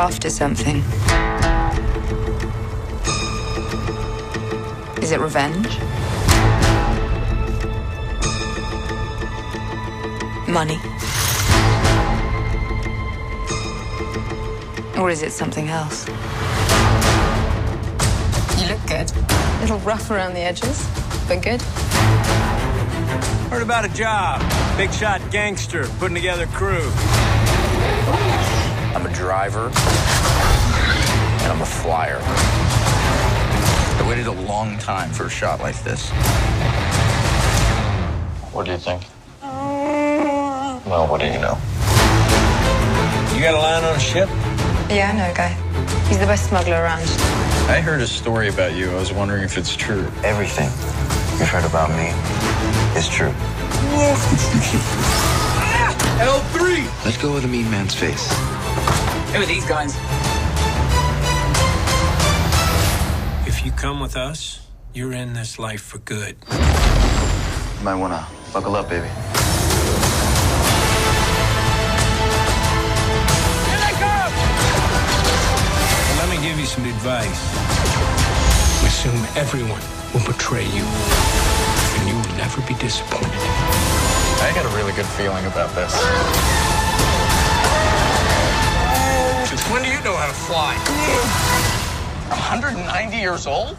after something. Is it revenge? Money? Or is it something else? You look good. A little rough around the edges, but good. Heard about a job. Big shot gangster putting together crew. I'm a driver, and I'm a flyer. I waited a long time for a shot like this. What do you think? Well, what do you know? You got a line on a ship? Yeah, I know a guy. He's the best smuggler around. I heard a story about you. I was wondering if it's true. Everything you've heard about me is true. L3! Let go of the mean man's face. Who are these guys? If you come with us, you're in this life for good. You might wanna buckle up, baby. Here they come! Let me give you some advice. Assume everyone will betray you, and you will never be disappointed. I got a really good feeling about this. Since when do you know how to fly? 190 years old?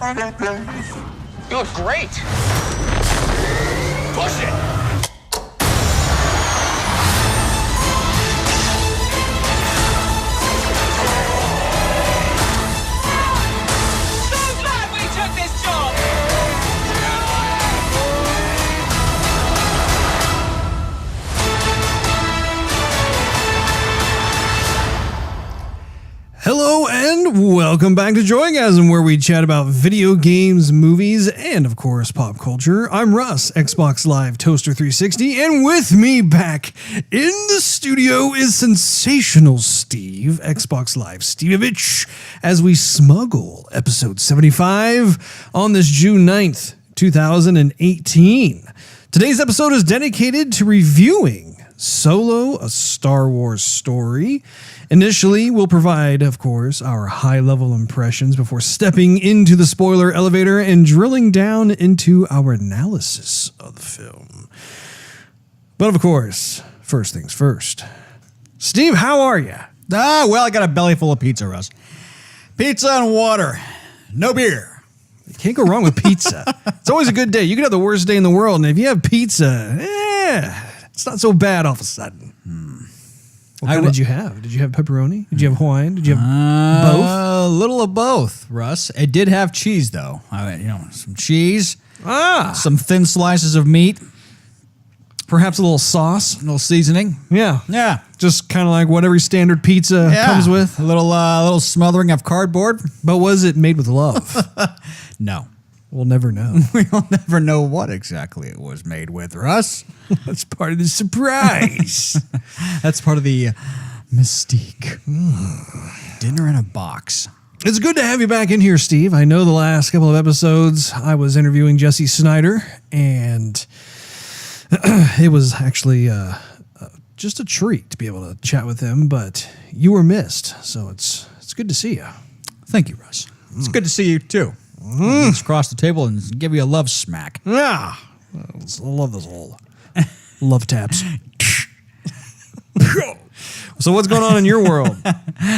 You look great. Push it! Hello and welcome back to Joygasm, where we chat about video games, movies, and of course pop culture. I'm Russ, Xbox Live Toaster 360, and with me back in the studio is sensational Steve, Xbox Live Stevavitch, as we smuggle episode 75 on this June 9th, 2018. Today's episode is dedicated to reviewing Solo, a Star Wars story. Initially, we'll provide, of course, our high-level impressions before stepping into the spoiler elevator and drilling down into our analysis of the film. But of course, first things first. Steve, how are you? Well, I got a belly full of pizza, Russ. Pizza and water. No beer. You can't go wrong with pizza. It's always a good day. You could have the worst day in the world, and if you have pizza, it's not so bad all of a sudden. What kind did you have? Did you have pepperoni? Did you have Hawaiian? Did you have both? A little of both, Russ. It did have cheese, though. Some cheese, some thin slices of meat, perhaps a little sauce, a little seasoning. Yeah. Just kind of like what every standard pizza comes with. A little smothering of cardboard. But was it made with love? No. We'll never know. We'll never know what exactly it was made with, Russ. That's part of the surprise. That's part of the mystique. Dinner in a box. It's good to have you back in here, Steve. I know the last couple of episodes I was interviewing Jesse Snyder, and it was actually just a treat to be able to chat with him, but you were missed, so it's good to see you. Thank you, Russ. It's good to see you, too. Let's cross the table and give you a love smack. Yeah. I love this whole love taps. So what's going on in your world?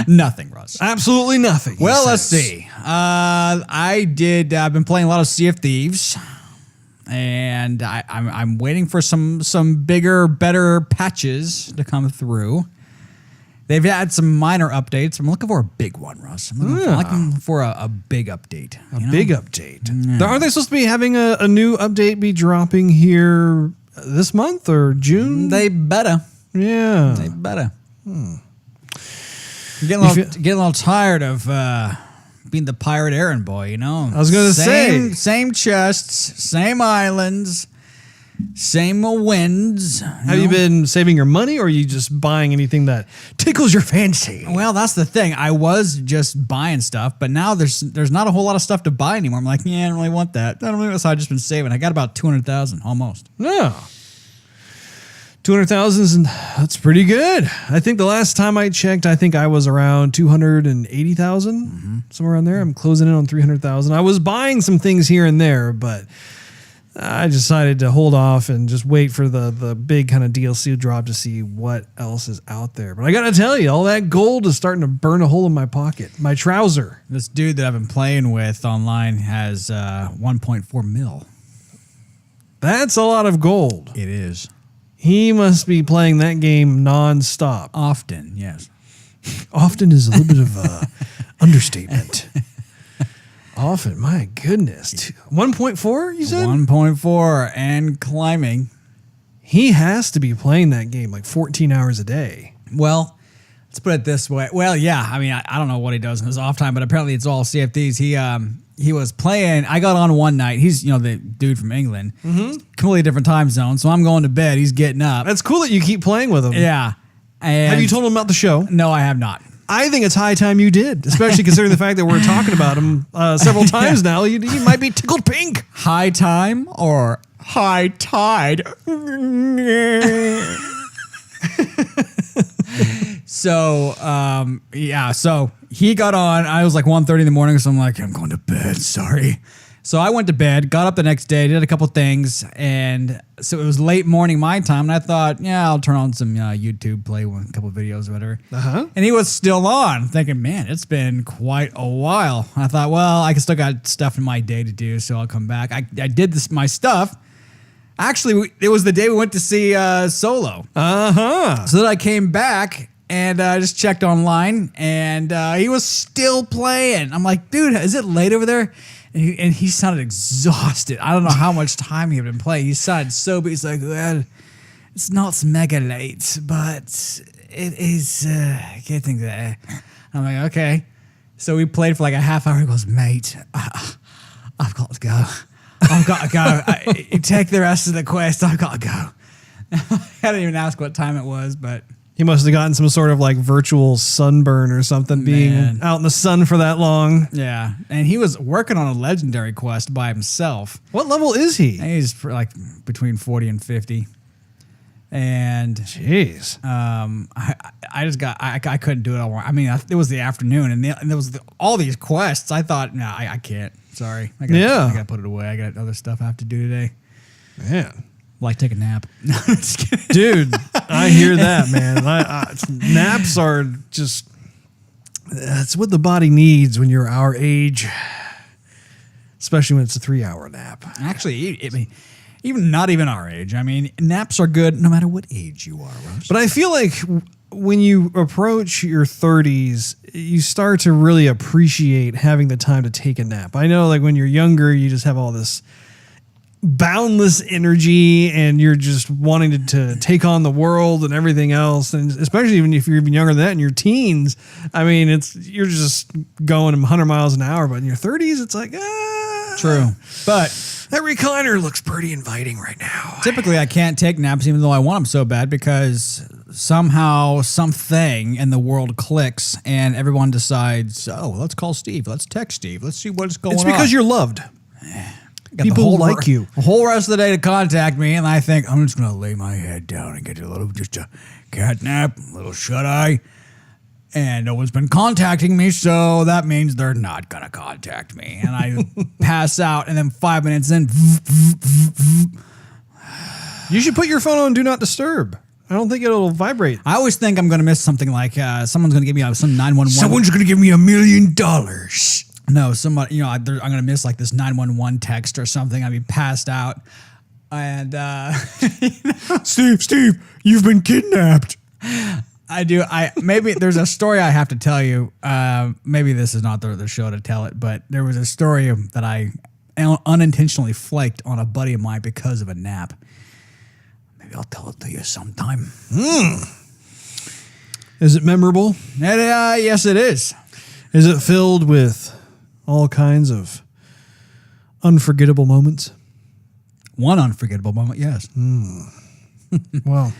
Nothing, Russ. Absolutely nothing. Well, let's see. I've been playing a lot of Sea of Thieves, and I'm waiting for some bigger, better patches to come through. They've had some minor updates. I'm looking for a big one, Russ. I'm looking for a big update. Big update. Yeah. Aren't they supposed to be having a new update be dropping here this month or June? They better. Yeah. They better. I'm getting a little tired of being the pirate errand boy, you know? I was going to say. Same chests, same islands, same winds. Have you been saving your money, or are you just buying anything that tickles your fancy? Well, that's the thing. I was just buying stuff, but now there's not a whole lot of stuff to buy anymore. I'm like, I don't really want that. So I've just been saving. I got about 200,000 almost. Yeah. 200,000, that's pretty good. I think the last time I checked, I think I was around 280,000, somewhere around there. I'm closing in on 300,000. I was buying some things here and there, but I decided to hold off and just wait for the big kind of DLC drop to see what else is out there. But I got to tell you, all that gold is starting to burn a hole in my pocket, my trouser. This dude that I've been playing with online has 1.4 mil. That's a lot of gold. It is. He must be playing that game nonstop. Often, yes. Often is a little bit of a understatement. Often, my goodness. 1.4, you said? 1.4 and climbing. He has to be playing that game like 14 hours a day. Well, let's put it this way. Well, yeah, I mean, I don't know what he does in his off time, but apparently it's all CFDs. He was playing. I got on one night. He's, the dude from England. Completely different time zone. So I'm going to bed. He's getting up. That's cool that you keep playing with him. Yeah. And have you told him about the show? No, I have not. I think it's high time you did, especially considering the fact that we're talking about him several times now. You might be tickled pink. High time or high tide? So, so he got on. I was like 1:30 in the morning, so I'm like, I'm going to bed. Sorry. So I went to bed, got up the next day, did a couple things, and so it was late morning my time, and I thought, I'll turn on some YouTube, play a couple videos or whatever. And he was still on, thinking, man, it's been quite a while. I thought, well, I still got stuff in my day to do, so I'll come back. I did my stuff. Actually, it was the day we went to see Solo. So then I came back and I just checked online, and he was still playing. I'm like, dude, is it late over there? And he sounded exhausted. I don't know how much time he had been playing. He sounded so big. He's like, well, it's not mega late, but it is getting there. I'm like, okay. So we played for like a half hour. He goes, mate, I've got to go. I've got to go. You take the rest of the quest. I've got to go. I didn't even ask what time it was, but he must have gotten some sort of like virtual sunburn or something, being out in the sun for that long. Yeah. And he was working on a legendary quest by himself. What level is he? He's like between 40 and 50. And jeez, I just got, I couldn't do it all. I mean, it was the afternoon, and there was all these quests. I thought, no, I can't. Sorry. I got to put it away. I got other stuff I have to do today. Man. Like take a nap. No, I'm just kidding. Dude, I hear that, man. Naps are just, that's what the body needs when you're our age, especially when it's a 3-hour nap. Actually, even not even our age. I mean, naps are good no matter what age you are, Russ. But I feel like when you approach your 30s, you start to really appreciate having the time to take a nap. I know, like when you're younger, you just have all this boundless energy and you're just wanting to take on the world and everything else. And especially even if you're even younger than that in your teens, I mean, you're just going 100 miles an hour, but in your 30s, it's like, true. But that recliner looks pretty inviting right now. Typically, I can't take naps even though I want them so bad because somehow something in the world clicks and everyone decides, oh, let's call Steve. Let's text Steve. Let's see what's going on. It's because you're loved. People like you. The whole rest of the day to contact me, and I think I'm just going to lay my head down and get just a cat nap, a little shut-eye. And no one's been contacting me, so that means they're not going to contact me. And I pass out, and then 5 minutes in, you should put your phone on Do Not Disturb. I don't think it'll vibrate. I always think I'm going to miss something like someone's going to give me some 911. Someone's going to give me $1 million. No, somebody, I'm going to miss like this 911 text or something. I'll be passed out. And, Steve, you've been kidnapped. I do. Maybe there's a story I have to tell you. Maybe this is not the show to tell it, but there was a story that I unintentionally flaked on a buddy of mine because of a nap. Maybe I'll tell it to you sometime. Is it memorable? Yes, it is. Is it filled with all kinds of unforgettable moments? One unforgettable moment, yes. Well,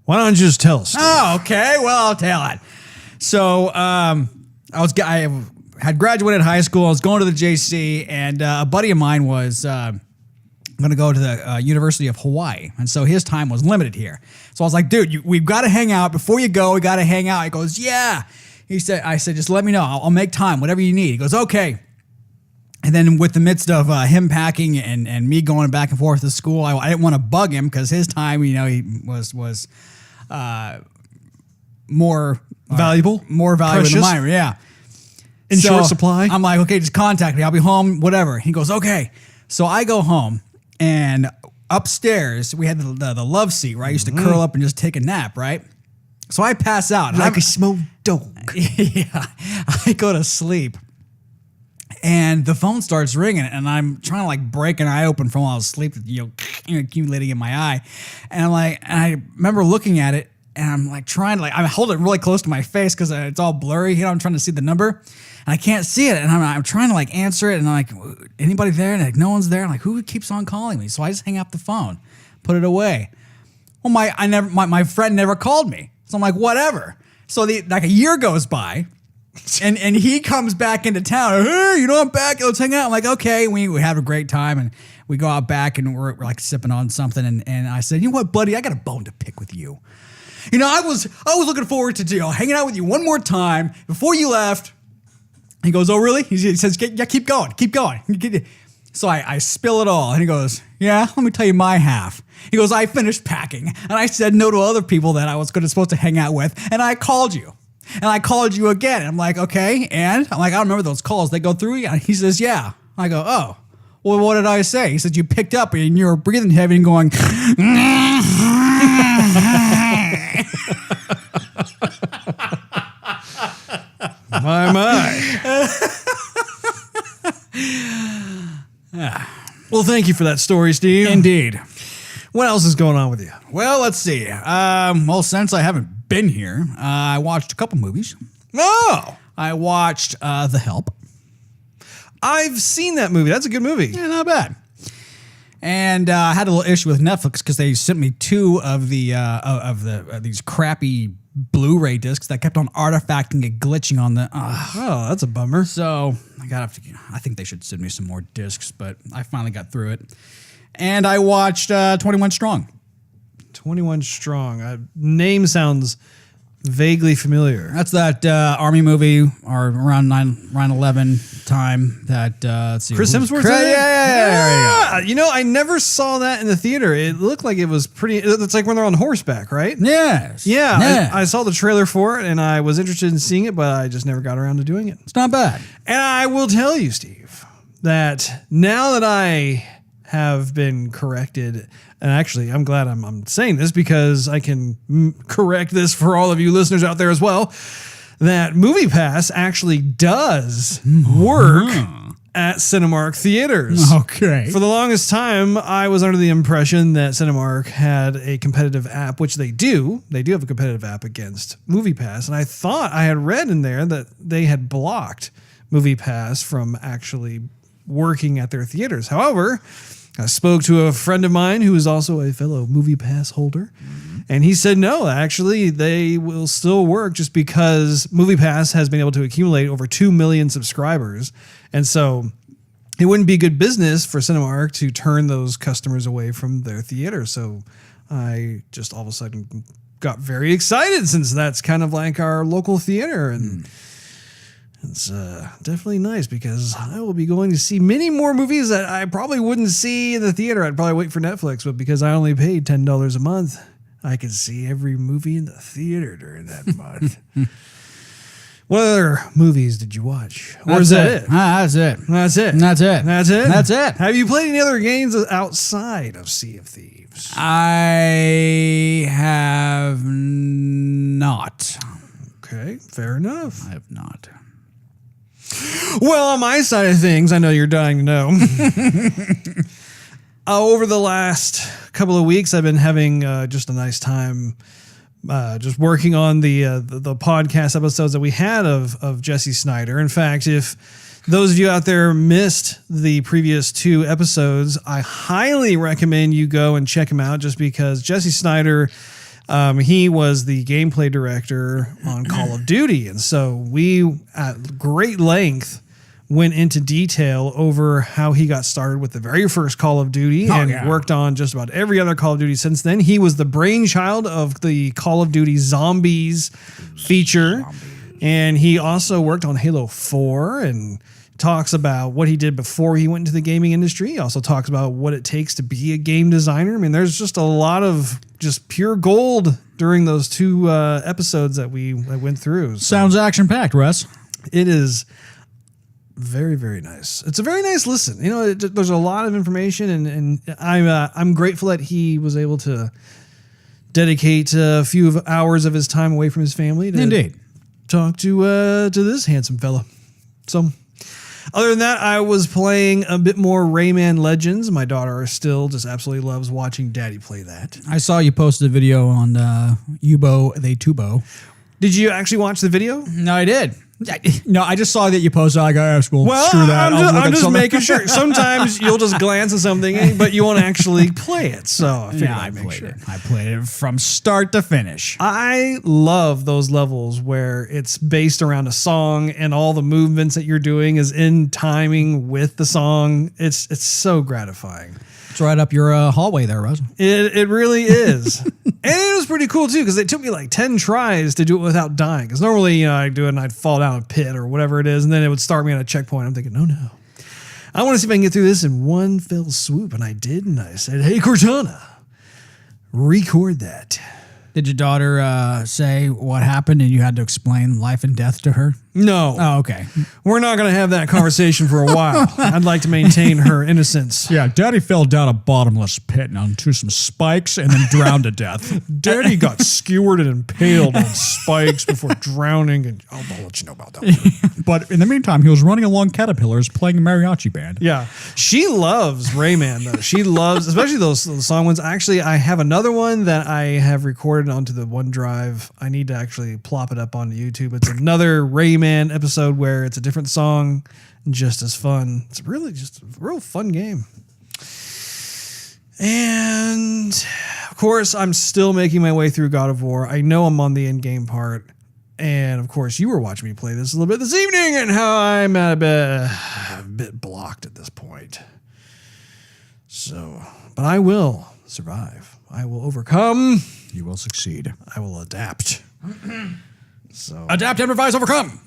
why don't you just tell us? Oh, okay. Well, I'll tell it. So, I had graduated high school. I was going to the JC, and a buddy of mine was going to go to the University of Hawaii. And so his time was limited here. So I was like, dude, we've got to hang out. Before you go, we got to hang out. He goes, yeah. I said, just let me know. I'll make time, whatever you need. He goes, okay. And then with the midst of him packing and me going back and forth to school, I didn't want to bug him because his time, he was more valuable Precious. than mine. Yeah. In short supply. I'm like, okay, just contact me. I'll be home, whatever. He goes, okay. So I go home, and upstairs we had the love seat, right? I used to curl up and just take a nap, right? So I pass out. Like a small dog. Yeah. I go to sleep. And the phone starts ringing, and I'm trying to like break an eye open from all the sleep, accumulating in my eye. And I remember looking at it, and I'm like trying to I hold it really close to my face because it's all blurry. I'm trying to see the number, and I can't see it. And I'm trying to answer it, and I'm like, anybody there? And no one's there. I'm like, who keeps on calling me? So I just hang up the phone, put it away. Well, my friend never called me, so I'm like, whatever. So a year goes by. And he comes back into town. Hey, I'm back. Let's hang out. I'm like, okay. We have a great time, and we go out back, and we're like sipping on something. And I said, you know what, buddy? I got a bone to pick with you. I was looking forward to hanging out with you one more time before you left. He goes, oh really? He says, yeah, keep going. So I spill it all, and he goes, yeah, let me tell you my half. He goes, I finished packing, and I said no to other people that I was supposed to hang out with, and I called you. And I called you again. And I'm like, okay. And I'm like, I don't remember those calls. They go through. And he says, yeah. I go, oh, well, what did I say? He said, you picked up and you were breathing heavy and going, My. Well, thank you for that story, Steve. Indeed. What else is going on with you? Well, let's see. Well, since I haven't been here, I watched a couple movies. Oh, I watched The Help. I've seen that movie. That's a good movie. Yeah, not bad. And I had a little issue with Netflix because they sent me two of these crappy Blu-ray discs that kept on artifacting and glitching on the. Oh, that's a bummer. So I think they should send me some more discs, but I finally got through it. And I watched 21 Strong. 21 Strong. Name sounds vaguely familiar. That's that army movie or around 9/11 time that let's see. Chris Hemsworth's in it? Yeah. I never saw that in the theater. It looked like it was pretty. It's like when they're on horseback, right? Yes. Yeah. I saw the trailer for it, and I was interested in seeing it, but I just never got around to doing it. It's not bad. And I will tell you, Steve, that now that I have been corrected, and actually I'm glad I'm saying this because I can correct this for all of you listeners out there as well, that MoviePass actually does work at Cinemark theaters. Okay. For the longest time, I was under the impression that Cinemark had a competitive app, which they do. They do have a competitive app against MoviePass, and I thought I had read in there that they had blocked MoviePass from actually working at their theaters. However, I spoke to a friend of mine who is also a fellow MoviePass holder, and he said no, actually they will still work just because MoviePass has been able to accumulate over 2 million subscribers, and so it wouldn't be good business for Cinemark to turn those customers away from their theater. So I just all of a sudden got very excited since that's kind of like our local theater, and it's definitely nice because I will be going to see many more movies that I probably wouldn't see in the theater. I'd probably wait for Netflix, but because I only paid $10 a month, I could see every movie in the theater during that month. What other movies did you watch? Or is that it? That's it. That's it. That's it. That's it? That's it. Have you played any other games outside of Sea of Thieves? I have not. Okay, fair enough. I have not. Well, on my side of things, I know you're dying to know. Over the last couple of weeks, I've been having just a nice time just working on the podcast episodes that we had of Jesse Snyder. In fact, if those of you out there missed the previous 2 episodes, I highly recommend you go and check them out just because Jesse Snyder, he was the gameplay director on Call of Duty. And so we, at great length, went into detail over how he got started with the very first Call of Duty and worked on just about every other Call of Duty since then. He was the brainchild of the Call of Duty Zombies feature. And he also worked on Halo 4 and talks about what he did before he went into the gaming industry. He also talks about what it takes to be a game designer. I mean, there's just a lot of just pure gold during those 2 episodes that we went through. So Sounds action-packed, Russ. it is very, very nice. It's a very nice listen. You know, there's a lot of information, and I'm grateful that he was able to dedicate a few hours of his time away from his family to Indeed. talk to this handsome fella. So, other than that, I was playing a bit more Rayman Legends. My daughter still just absolutely loves watching Daddy play that. I saw you posted a video on Yubo They Tubo. Did you actually watch the video? No, I did. No, I just saw that you posted. I go, screw that. I'm just making sure. Sometimes you'll just glance at something, but you won't actually play it. So I figured I'd make sure. I played it from start to finish. I love those levels where it's based around a song and all the movements that you're doing is in timing with the song. It's so gratifying. It's right up your hallway there, Russ. It really is. And it was pretty cool too, because it took me like 10 tries to do it without dying. Because normally, you know, I'd do it and I'd fall down a pit or whatever it is, and then it would start me on a checkpoint. I'm thinking, no. I want to see if I can get through this in one fell swoop. And I did, and I said, hey, Cortana, record that. Did your daughter say what happened and you had to explain life and death to her? No. Oh, okay. We're not going to have that conversation for a while. I'd like to maintain her innocence. Yeah, Daddy fell down a bottomless pit and onto some spikes and then drowned to death. Daddy got skewered and impaled on spikes before drowning, and I'll let you know about that. But in the meantime, he was running along caterpillars playing a mariachi band. Yeah. She loves Rayman, though. She loves, especially those song ones. Actually, I have another one that I have recorded onto the OneDrive. I need to actually plop it up onto YouTube. It's another Rayman episode where it's a different song, just as fun. It's really just a real fun game. And of course, I'm still making my way through God of War. I know I'm on the end game part. And of course, you were watching me play this a little bit this evening, and how I'm a bit blocked at this point. So, but I will survive. I will overcome. You will succeed. I will adapt. So Adapt, improvise, overcome.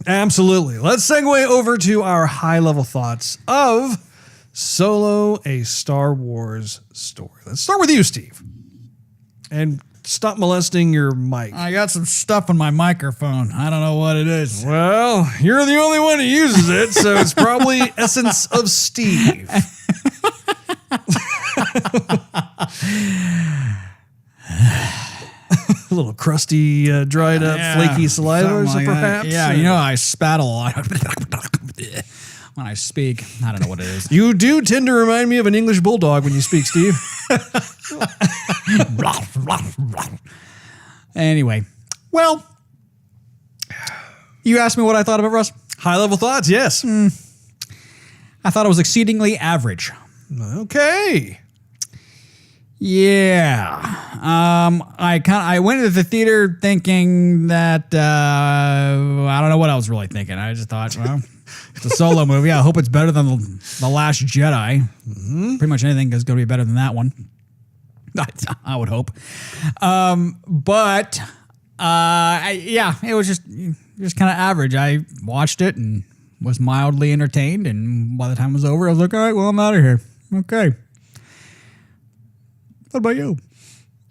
Absolutely. Let's segue over to our high-level thoughts of Solo, a Star Wars story. Let's start with you, Steve. And stop molesting your mic. I got some stuff on my microphone. I don't know what it is. Well, you're the only one who uses it, so it's probably Essence of Steve. A little crusty, dried up, flaky saliva, like perhaps. Yeah, you know, I spat a lot when I speak. I don't know what it is. You do tend to remind me of an English bulldog when you speak, Steve. Anyway, well, you asked me what I thought of it, Russ. High-level thoughts, yes. I thought it was exceedingly average. Okay. Yeah. I went into the theater thinking that I don't know what I was really thinking. I just thought, well, it's a Solo movie. I hope it's better than The Last Jedi. Mm-hmm. Pretty much anything is going to be better than that one. I would hope. But it was just kind of average. I watched it and was mildly entertained, and by the time it was over, I was like, all right, well, I'm out of here. Okay. What about you?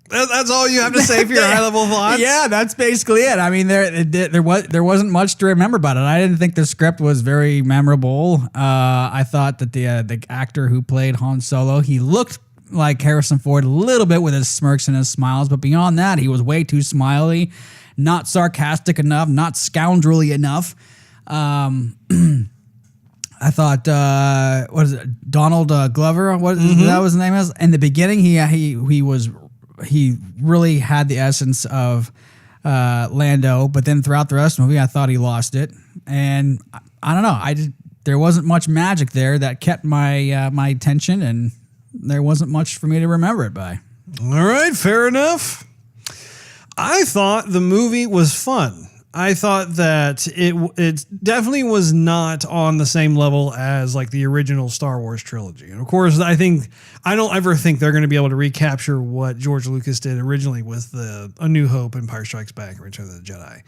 That's all you have to say for your high-level thoughts? Yeah, that's basically it. I mean, there wasn't much to remember about it. I didn't think the script was very memorable. I thought that the actor who played Han Solo, he looked like Harrison Ford a little bit with his smirks and his smiles, but beyond that, he was way too smiley, not sarcastic enough, not scoundrelly enough. I thought, what is it, Donald Glover? What that was his name is. In the beginning, he really had the essence of Lando, but then throughout the rest of the movie, I thought he lost it. And I don't know, there wasn't much magic there that kept my my attention, and there wasn't much for me to remember it by. All right, fair enough. I thought the movie was fun. I thought that it definitely was not on the same level as like the original Star Wars trilogy. And of course, I don't ever think they're going to be able to recapture what George Lucas did originally with A New Hope, Empire Strikes Back, and Return of the Jedi.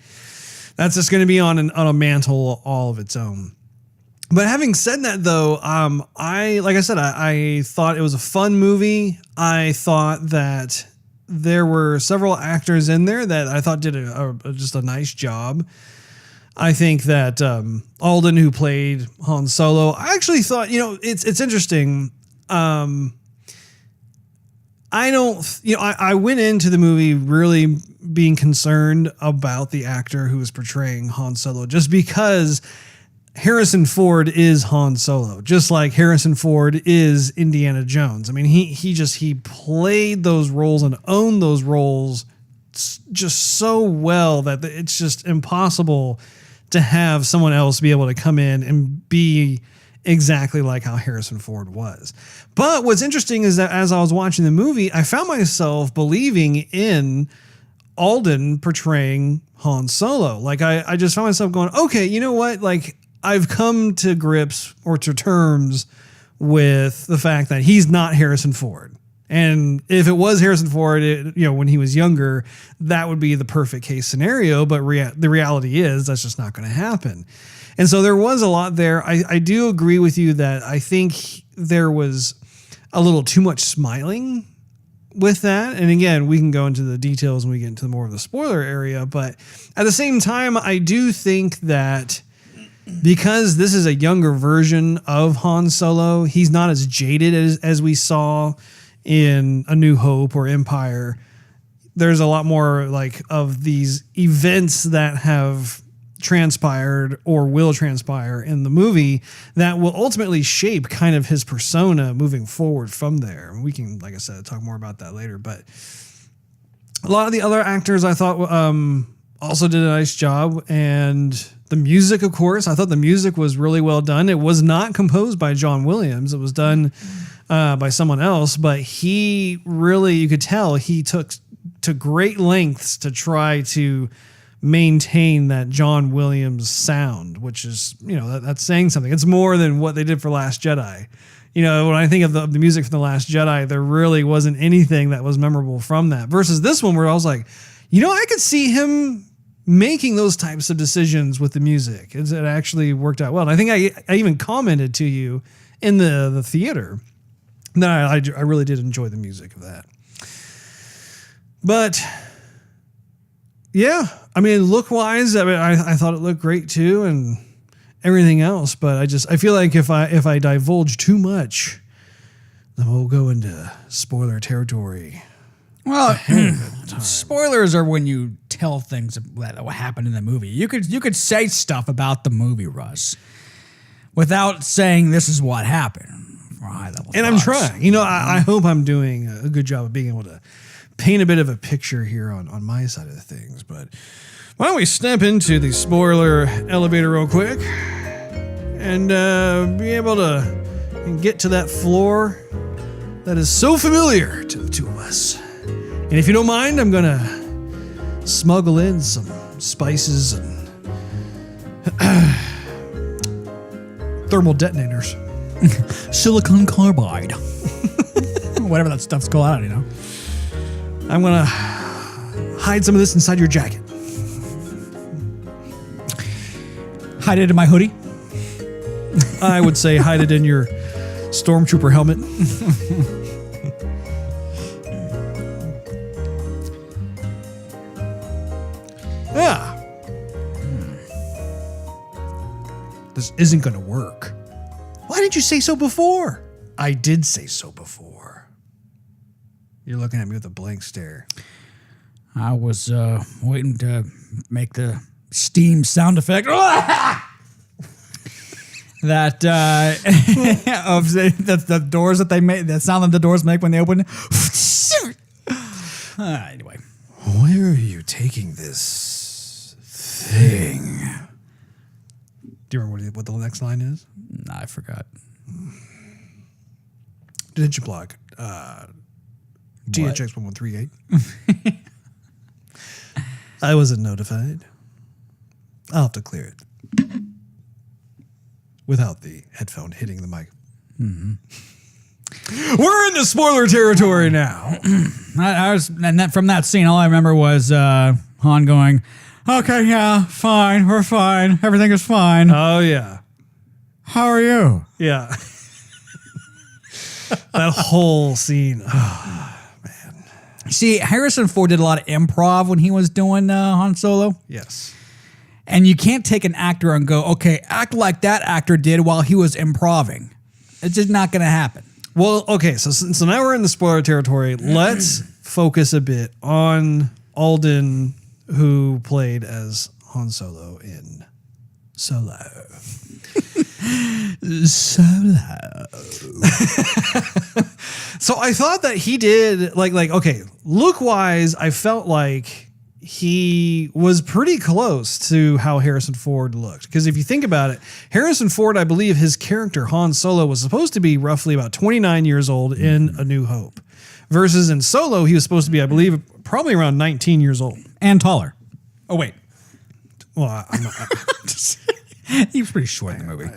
That's just going to be on a mantle all of its own. But having said that, though, I thought it was a fun movie. I thought that there were several actors in there that I thought did just a nice job. I think that Alden, who played Han Solo, I actually thought, it's interesting. I went into the movie really being concerned about the actor who was portraying Han Solo, just because Harrison Ford is Han Solo, just like Harrison Ford is Indiana Jones. I mean, he played those roles and owned those roles just so well that it's just impossible to have someone else be able to come in and be exactly like how Harrison Ford was. But what's interesting is that as I was watching the movie, I found myself believing in Alden portraying Han Solo. Like I just found myself going, okay, you know what? Like, I've come to grips or to terms with the fact that he's not Harrison Ford. And if it was Harrison Ford, when he was younger, that would be the perfect case scenario. But the reality is that's just not going to happen. And so there was a lot there. I do agree with you that I think there was a little too much smiling with that. And again, we can go into the details when we get into more of the spoiler area. But at the same time, I do think that because this is a younger version of Han Solo, he's not as jaded as we saw in A New Hope or Empire. There's a lot more like of these events that have transpired or will transpire in the movie that will ultimately shape kind of his persona moving forward from there. We can, like I said, talk more about that later. But a lot of the other actors I thought also did a nice job. And the music, of course, I thought the music was really well done. It was not composed by John Williams. It was done by someone else, but he really, you could tell he took to great lengths to try to maintain that John Williams sound, which is, that's saying something. It's more than what they did for Last Jedi. When I think of the music from The Last Jedi, there really wasn't anything that was memorable from that versus this one where I was like, I could see him making those types of decisions with the music. It actually worked out well. And I think I even commented to you in the theater that I really did enjoy the music of that. But yeah, I mean, look wise, I thought it looked great too, and everything else. But I feel like if I divulge too much, then we'll go into spoiler territory. Well, spoilers are when you tell things that will happen in the movie. You could say stuff about the movie, Russ, without saying this is what happened. For high level and I'm trying. I hope I'm doing a good job of being able to paint a bit of a picture here on my side of the things. But why don't we step into the spoiler elevator real quick and be able to get to that floor that is so familiar to the two of us. And if you don't mind, I'm going to smuggle in some spices and thermal detonators. Silicon carbide. Whatever that stuff's called out, I'm going to hide some of this inside your jacket. Hide it in my hoodie? I would say hide it in your stormtrooper helmet. Yeah. This isn't going to work. Why didn't you say so before? I did say so before. You're looking at me with a blank stare. I was waiting to make the steam sound effect. That of the doors that they make, the sound that the doors make when they open. Anyway, where are you taking this thing? Do you remember what the next line is? Nah, I forgot. Didn't you block THX 1138? I wasn't notified. I'll have to clear it without the headphone hitting the mic. Mm-hmm. We're in the spoiler territory now. From that scene, all I remember was Han going, "Okay, yeah, fine, we're fine, everything is fine. Oh yeah, how are you?" Yeah, that whole scene. Oh, man. See, Harrison Ford did a lot of improv when he was doing Han Solo. Yes. And you can't take an actor and go, okay, act like that actor did while he was improving. It's just not going to happen. Well, okay, so now we're in the spoiler territory. Let's focus a bit on Alden, who played as Han Solo in Solo. Solo. So I thought that he did, okay, look-wise, I felt like he was pretty close to how Harrison Ford looked. Because if you think about it, Harrison Ford, I believe his character, Han Solo, was supposed to be roughly about 29 years old in A New Hope. Versus in Solo, he was supposed to be, I believe, probably around 19 years old. And taller. Oh, wait. Well, I'm not. He was pretty short in the movie.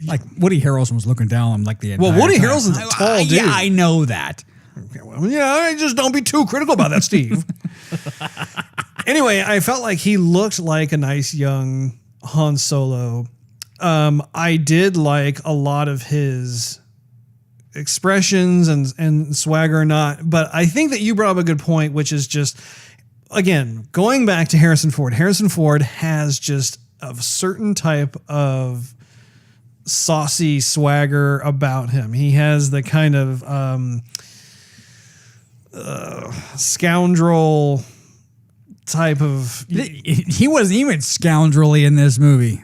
Like Woody Harrelson was looking down on like the entire Woody time. Harrelson's a tall dude. Yeah, I know that. Okay, well, yeah, just don't be too critical about that, Steve. Anyway, I felt like he looked like a nice young Han Solo. I did like a lot of his expressions and swagger or not, but I think that you brought up a good point, which is just, again, going back to Harrison Ford. Harrison Ford has just a certain type of saucy swagger about him. He has the kind of scoundrel type of... He wasn't even scoundrelly in this movie.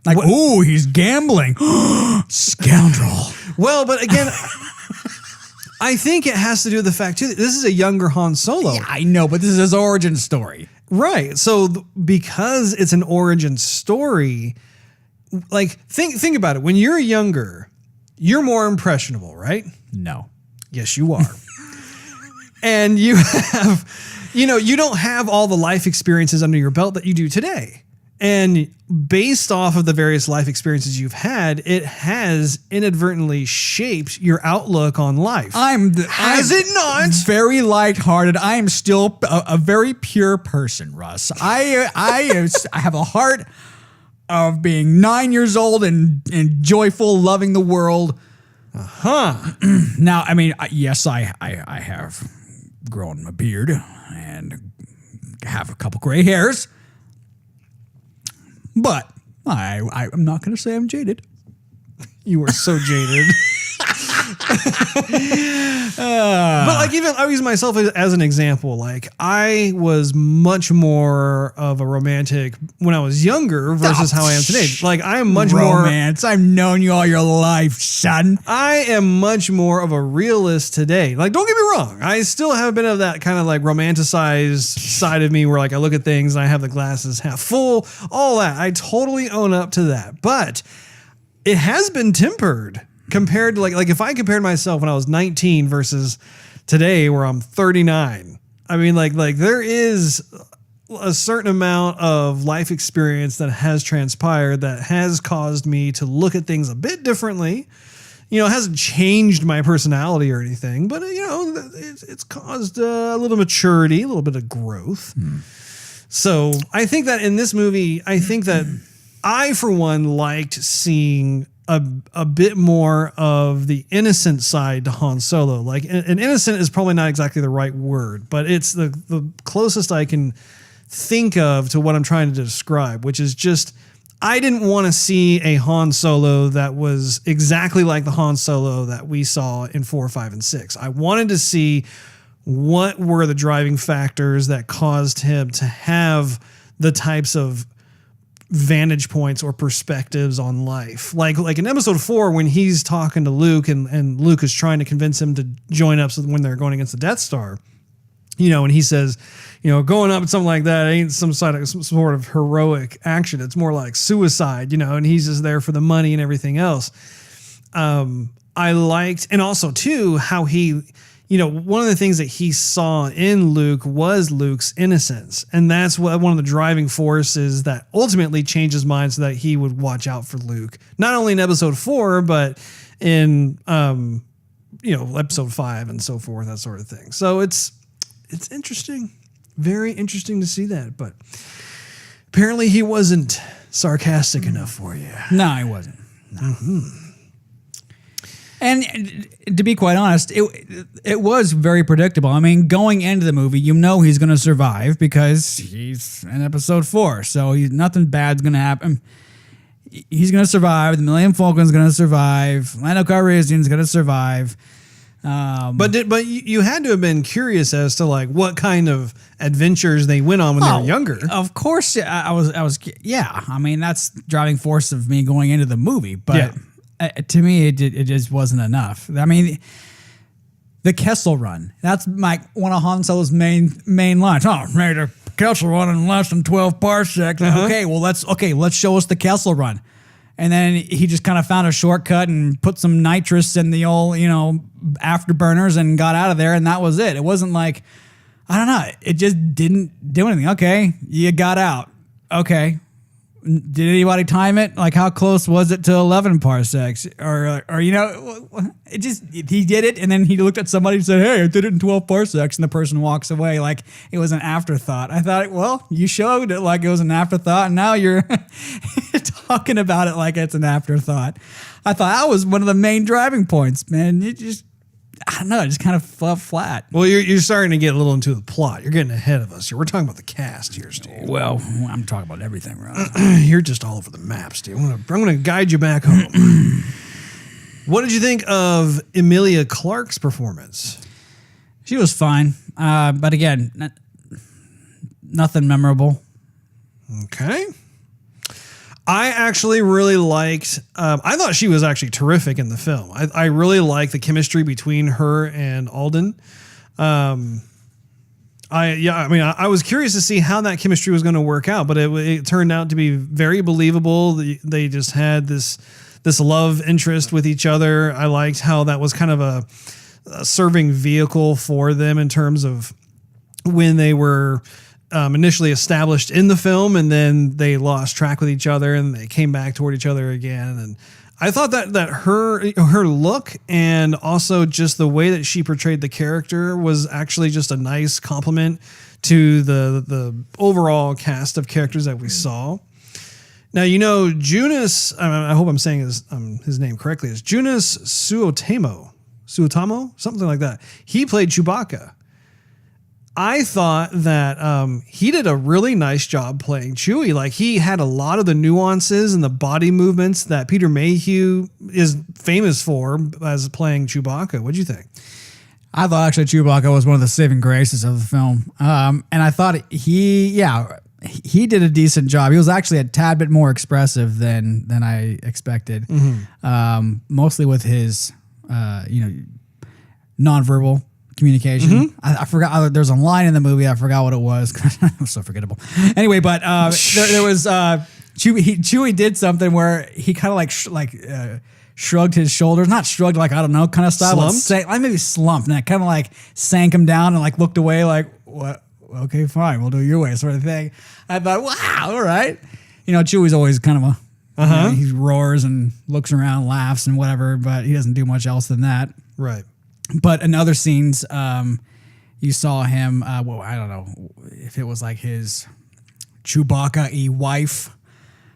Like, ooh, he's gambling. Scoundrel. Well, but again, I think it has to do with the fact, too, that this is a younger Han Solo. Yeah, I know, but this is his origin story. Right. So because it's an origin story, like, think about it. When you're younger, you're more impressionable, right? No. Yes, you are. And you have, you don't have all the life experiences under your belt that you do today. And based off of the various life experiences you've had, it has inadvertently shaped your outlook on life. Has it not? Very lighthearted. I am still a very pure person, Russ. I have a heart of being 9 years old and joyful, loving the world. Now, I mean, yes, I have grown a beard and have a couple gray hairs. But I'm not going to say I'm jaded. You are so jaded. But like, even I'll use myself as an example. Like, I was much more of a romantic when I was younger versus how I am today. Like, I am much more romance. I've known you all your life, son. I am much more of a realist today. Like, don't get me wrong. I still have a bit of that kind of like romanticized side of me where like I look at things and I have the glasses half full, all that. I totally own up to that. But it has been tempered compared to like if I compared myself when I was 19 versus today where I'm 39. I mean, like there is a certain amount of life experience that has transpired that has caused me to look at things a bit differently. It hasn't changed my personality or anything, but it's caused a little maturity, a little bit of growth. So I think that in this movie, I think that I, for one, liked seeing a bit more of the innocent side to Han Solo. Like, an innocent is probably not exactly the right word, but it's the closest I can think of to what I'm trying to describe, which is just, I didn't want to see a Han Solo that was exactly like the Han Solo that we saw in 4, 5, and 6. I wanted to see what were the driving factors that caused him to have the types of vantage points or perspectives on life. Like in episode 4, when he's talking to Luke and Luke is trying to convince him to join up when they're going against the Death Star, and he says, going up and something like that ain't some sort of heroic action. It's more like suicide, and he's just there for the money and everything else. I liked, and also too, how he, one of the things that he saw in Luke was Luke's innocence. And that's what one of the driving forces that ultimately changed his mind so that he would watch out for Luke, not only in episode 4, but in, episode 5 and so forth, that sort of thing. So it's interesting, very interesting to see that. But apparently he wasn't sarcastic enough for you. No, he wasn't. No. Mm-hmm. And to be quite honest, it was very predictable. I mean, going into the movie, he's going to survive because he's in episode 4. So nothing bad's going to happen. He's going to survive. The Millennium Falcon's going to survive. Lando Calrissian's going to survive. But you had to have been curious as to like what kind of adventures they went on when they were younger. Of course, I was. Yeah, I mean that's driving force of me going into the movie. But to me, it just wasn't enough. I mean, the Kessel Run. That's one of Han Solo's main lines. Oh, made a Kessel Run in less than 12 parsecs. Uh-huh. Let's show us the Kessel Run. And then he just kind of found a shortcut and put some nitrous in the old, afterburners and got out of there. And that was it. It wasn't like, I don't know. It just didn't do anything. Okay. You got out. Okay. Did anybody time it? Like how close was it to 11 parsecs? Or it just, he did it. And then he looked at somebody and said, hey, I did it in 12 parsecs. And the person walks away like it was an afterthought. I thought, well, you showed it like it was an afterthought. And now you're talking about it like it's an afterthought. I thought that was one of the main driving points, man. It just, I don't know, it just kind of fell flat. Well, you're starting to get a little into the plot. You're getting ahead of us here. We're talking about the cast here, Steve. Well, I'm talking about everything, Russ. You're just all over the map, Steve. I'm going to guide you back home. What did you think of Emilia Clarke's performance? She was fine, but again, nothing memorable. Okay. I actually really liked, I thought she was actually terrific in the film. I really liked the chemistry between her and Alden. I was curious to see how that chemistry was going to work out, but it turned out to be very believable. They just had this love interest with each other. I liked how that was kind of a serving vehicle for them in terms of when they were initially established in the film, and then they lost track with each other, and they came back toward each other again. And I thought that her look and also just the way that she portrayed the character was actually just a nice compliment to the overall cast of characters that we saw. Now, Joonas, I hope I'm saying his name correctly, is Joonas Suotamo, something like that. He played Chewbacca. I thought that he did a really nice job playing Chewie. Like he had a lot of the nuances and the body movements that Peter Mayhew is famous for as playing Chewbacca. What'd you think? I thought actually Chewbacca was one of the saving graces of the film. And I thought he did a decent job. He was actually a tad bit more expressive than I expected. Mm-hmm. Mostly with his, nonverbal communication. Mm-hmm. I forgot. There's a line in the movie. I forgot what it was. It was so forgettable. Anyway, but there was Chewie did something where he kind of shrugged his shoulders, not shrugged like I don't know kind of style. Maybe slumped, and I kind of like sank him down and like looked away like what? Okay, fine, we'll do it your way, sort of thing. I thought, wow, all right. Chewie's always kind of he roars and looks around, laughs and whatever, but he doesn't do much else than that. Right. But in other scenes, you saw him, I don't know if it was like his Chewbacca-y wife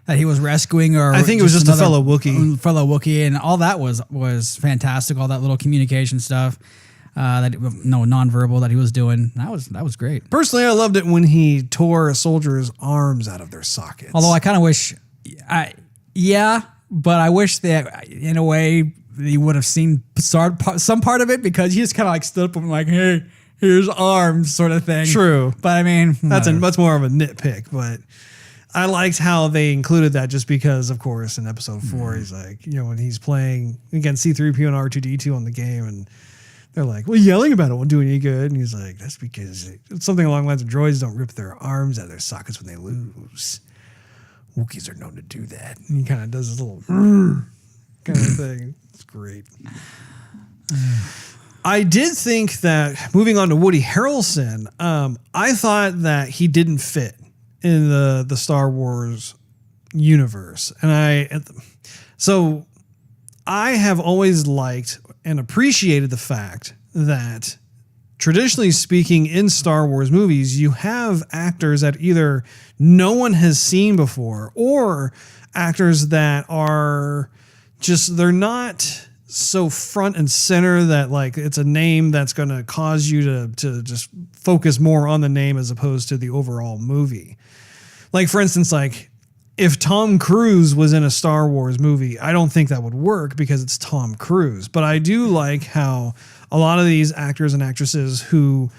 that he was rescuing, or I think it was just a fellow Wookiee. And all that was fantastic, all that little communication stuff, nonverbal that he was doing. That was great. Personally, I loved it when he tore a soldier's arms out of their sockets. Although I kind of wish, but I wish that in a way, you would have seen some part of it because he just kind of like stood up and like, hey, here's arms sort of thing. True. But I mean, that's more of a nitpick, but I liked how they included that just because, of course, in episode 4, he's like, when he's playing against C-3PO and R2-D2 on the game, and they're like, well, yelling about it won't do any good. And he's like, that's because it's something along the lines of droids don't rip their arms out of their sockets when they lose. Wookiees are known to do that. And he kind of does this little kind of thing. It's great. I did think that moving on to Woody Harrelson, I thought that he didn't fit in the Star Wars universe. And I have always liked and appreciated the fact that traditionally speaking in Star Wars movies, you have actors that either no one has seen before or actors that are just, they're not so front and center that like it's a name that's going to cause you to just focus more on the name as opposed to the overall movie. Like for instance, like if Tom Cruise was in a Star Wars movie, I don't think that would work because it's Tom Cruise. But I do like how a lot of these actors and actresses who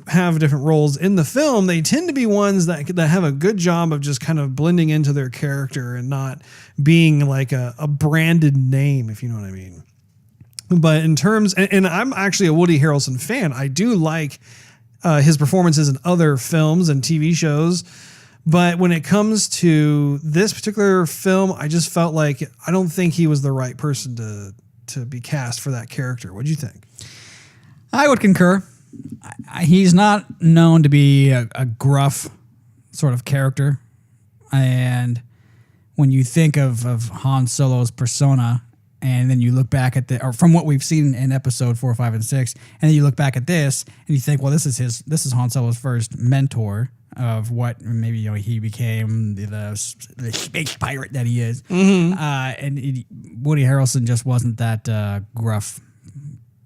have different roles in the film, they tend to be ones that have a good job of just kind of blending into their character and not being like a branded name, if you know what I mean. But in terms, and I'm actually a Woody Harrelson fan. I do like his performances in other films and TV shows. But when it comes to this particular film, I just felt like I don't think he was the right person to be cast for that character. What do you think? I would concur. He's not known to be a gruff sort of character. And when you think of Han Solo's persona, and then you look back at or from what we've seen in episode 4, 5, and 6, and then you look back at this and you think, well, this is Han Solo's first mentor of what maybe he became the space pirate that he is. And Woody Harrelson just wasn't that gruff,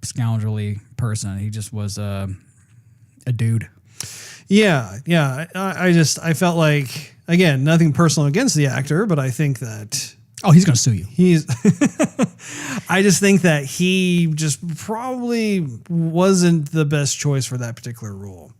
scoundrelly person. He just was a dude. Yeah. I felt like, again, nothing personal against the actor, but I think that he's gonna sue you. I just think that he just probably wasn't the best choice for that particular role.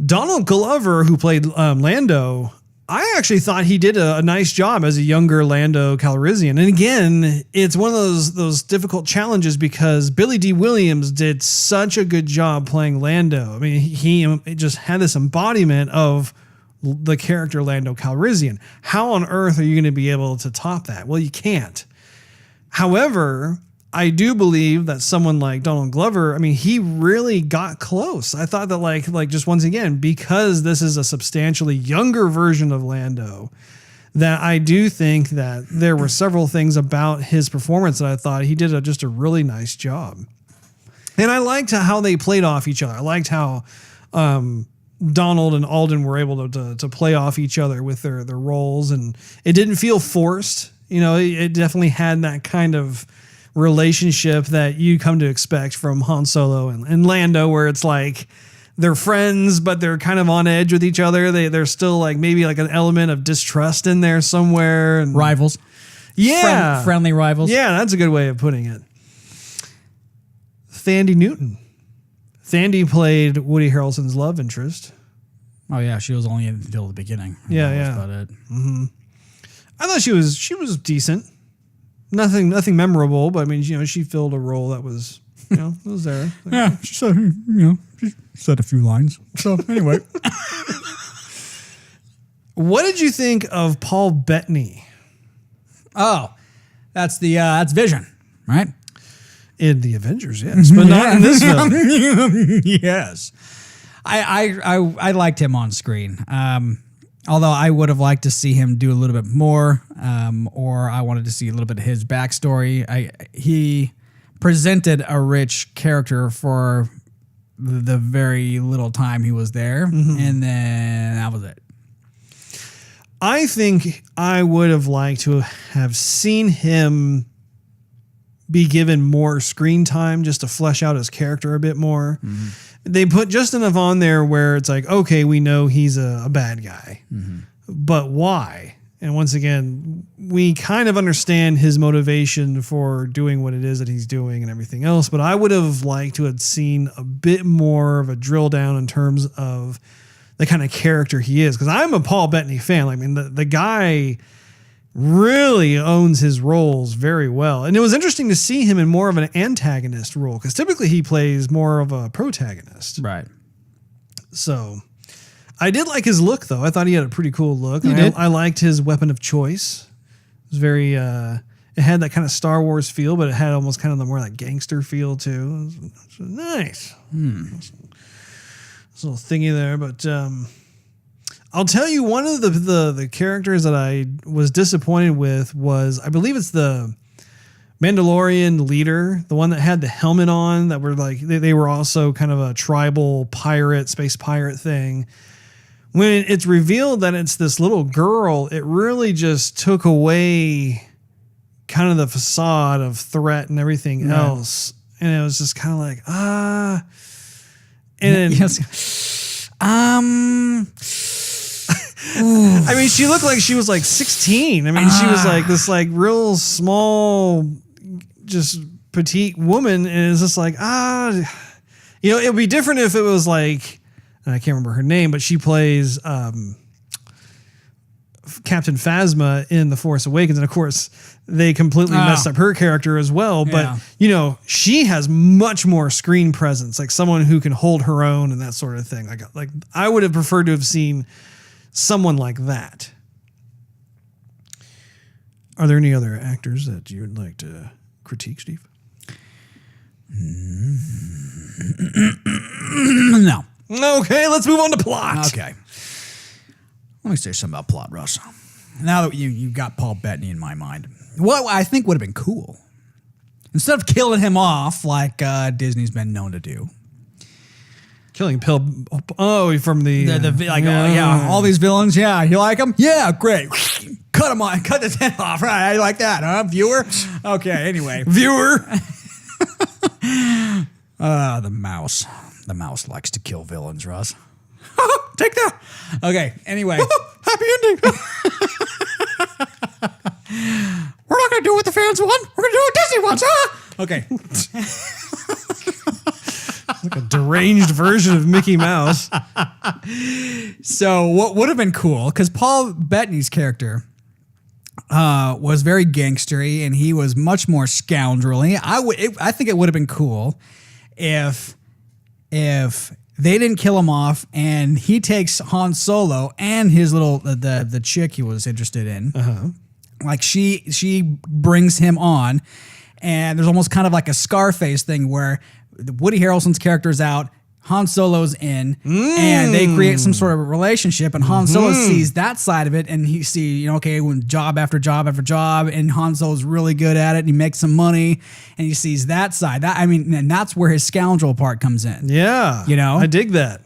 Donald Glover, who played Lando, I actually thought he did a nice job as a younger Lando Calrissian. And again, it's one of those difficult challenges because Billy D. Williams did such a good job playing Lando. I mean, he just had this embodiment of the character Lando Calrissian. How on earth are you going to be able to top that? Well, you can't. However, I do believe that someone like Donald Glover, I mean, he really got close. I thought that like just once again, because this is a substantially younger version of Lando, that I do think that there were several things about his performance that I thought he did just a really nice job. And I liked how they played off each other. I liked how Donald and Alden were able to play off each other with their roles, and it didn't feel forced. It definitely had that kind of relationship that you come to expect from Han Solo and Lando, where it's like they're friends, but they're kind of on edge with each other. They're still like maybe like an element of distrust in there somewhere. And rivals. Yeah. Friendly rivals. Yeah, that's a good way of putting it. Thandie Newton. Thandie played Woody Harrelson's love interest. Oh yeah, she was only until the beginning. Yeah. That's about it. Mm-hmm. I thought she was decent. Nothing memorable, but I mean, she filled a role that was, it was there. Yeah, she said a few lines. So anyway, what did you think of Paul Bettany? Oh, that's Vision, right? In the Avengers, yes, but not in this film. Yes, I liked him on screen. Although I would have liked to see him do a little bit more, or I wanted to see a little bit of his backstory. He presented a rich character for the very little time he was there, and then that was it. I think I would have liked to have seen him be given more screen time just to flesh out his character a bit more. They put just enough on there where it's like, okay, we know he's a bad guy, but why? And once again, we kind of understand his motivation for doing what it is that he's doing and everything else. But I would have liked to have seen a bit more of a drill down in terms of the kind of character he is. Because I'm a Paul Bettany fan. I mean, the guy really owns his roles very well. And it was interesting to see him in more of an antagonist role, because typically he plays more of a protagonist. Right. So I did like his look, though. I thought he had a pretty cool look. He did. I liked his weapon of choice. It was very It had that kind of Star Wars feel, but it had almost kind of the more like gangster feel too. It was nice. This little thingy there, but I'll tell you one of the characters that I was disappointed with was, I believe it's the Mandalorian leader, the one that had the helmet on, that were like, they were also kind of a tribal pirate, space pirate thing. When it's revealed that it's this little girl, it really just took away kind of the facade of threat and everything else. And it was just kind of like, and I mean, she looked like she was like 16. I mean, she was like this like real small, just petite woman. And it's just like, it would be different if it was like, I can't remember her name, but she plays Captain Phasma in The Force Awakens. And of course, they completely messed up her character as well. But, she has much more screen presence, like someone who can hold her own and that sort of thing. Like I would have preferred to have seen someone like that. Are there any other actors that you would like to critique, Steve? No. Okay, let's move on to plot. Okay. Let me say something about plot, Russ. Now that you got Paul Bettany in my mind, what I think would have been cool, instead of killing him off like Disney's been known to do. Killing from all these villains. Yeah, you like them? Yeah, great. Cut them on, cut the head off. Right, I like that, huh, viewer? Okay, anyway, viewer. The mouse. The mouse likes to kill villains, Russ. Take that. Okay, anyway. Happy ending. We're not going to do what the fans want. We're going to do what Disney wants, huh? Okay. Like a deranged version of Mickey Mouse. So what would have been cool, because Paul Bettany's character was very gangstery, and he was much more scoundrelly. I think it would have been cool if they didn't kill him off, and he takes Han Solo and his little the chick he was interested in. Like she brings him on, and there's almost kind of like a Scarface thing where Woody Harrelson's character is out, Han Solo's in, and they create some sort of a relationship, and Han Solo sees that side of it, and he see, when job after job after job, and Han Solo's really good at it, and he makes some money, and he sees that side. And that's where his scoundrel part comes in. Yeah. I dig that.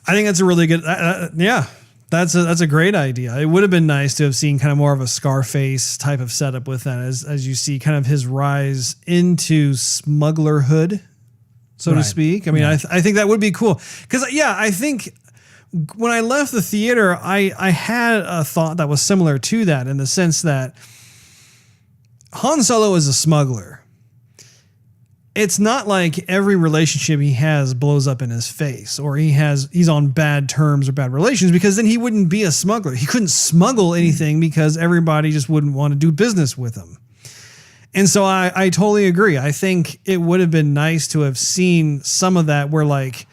I think that's a really good, that's a great idea. It would have been nice to have seen kind of more of a Scarface type of setup with that, as you see kind of his rise into smugglerhood, so to speak. I mean, I think that would be cool. Because, I think when I left the theater, I had a thought that was similar to that, in the sense that Han Solo is a smuggler. It's not like every relationship he has blows up in his face, or he's on bad terms or bad relations, because then he wouldn't be a smuggler. He couldn't smuggle anything because everybody just wouldn't want to do business with him. And so I totally agree. I think it would have been nice to have seen some of that, where like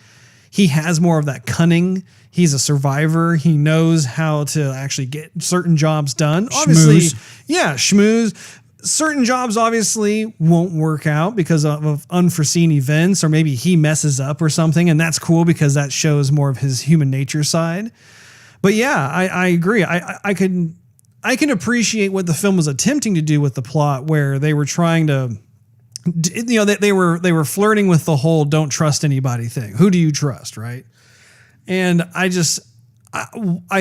he has more of that cunning. He's a survivor. He knows how to actually get certain jobs done. Obviously, schmooze. Certain jobs obviously won't work out because of unforeseen events, or maybe he messes up or something, and that's cool because that shows more of his human nature side. But I agree. I can appreciate what the film was attempting to do with the plot, where they were trying to, they were flirting with the whole "don't trust anybody" thing. Who do you trust, right? And I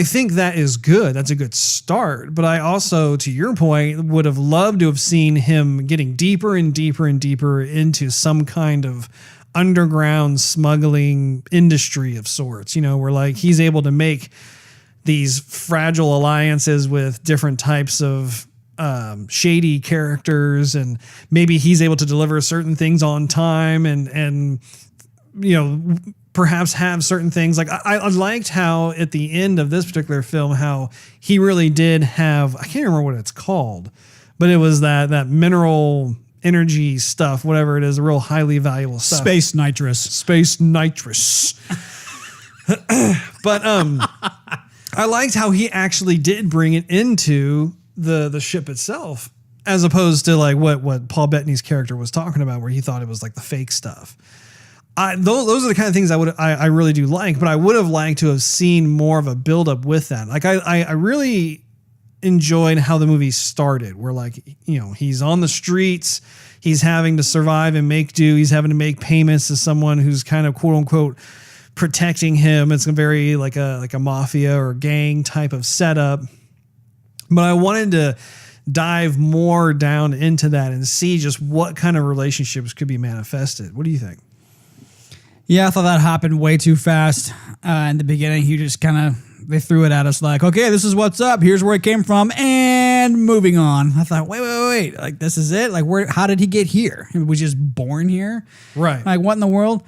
think that is good. That's a good start. But I also, to your point, would have loved to have seen him getting deeper and deeper and deeper into some kind of underground smuggling industry of sorts, where like he's able to make these fragile alliances with different types of shady characters, and maybe he's able to deliver certain things on time, and perhaps have certain things. Like I liked how at the end of this particular film, how he really did have, I can't remember what it's called, but it was that mineral energy stuff, whatever it is, a real highly valuable stuff. Space nitrous. But I liked how he actually did bring it into the ship itself. as opposed to like what Paul Bettany's character was talking about, where he thought it was like the fake stuff. Those are the kind of things I really do like, but I would have liked to have seen more of a buildup with that. Like I really enjoyed how the movie started, where like, you know, he's on the streets, he's having to survive and make do, he's having to make payments to someone who's kind of quote unquote protecting him. It's a very like a mafia or gang type of setup. But I wanted to dive more down into that and see just what kind of relationships could be manifested. What do you think? Yeah, I thought that happened way too fast. In the beginning, he just they threw it at us like, okay, this is what's up. Here's where it came from, and moving on. I thought, wait, like this is it? Like, how did he get here? He was just born here, right? Like, what in the world?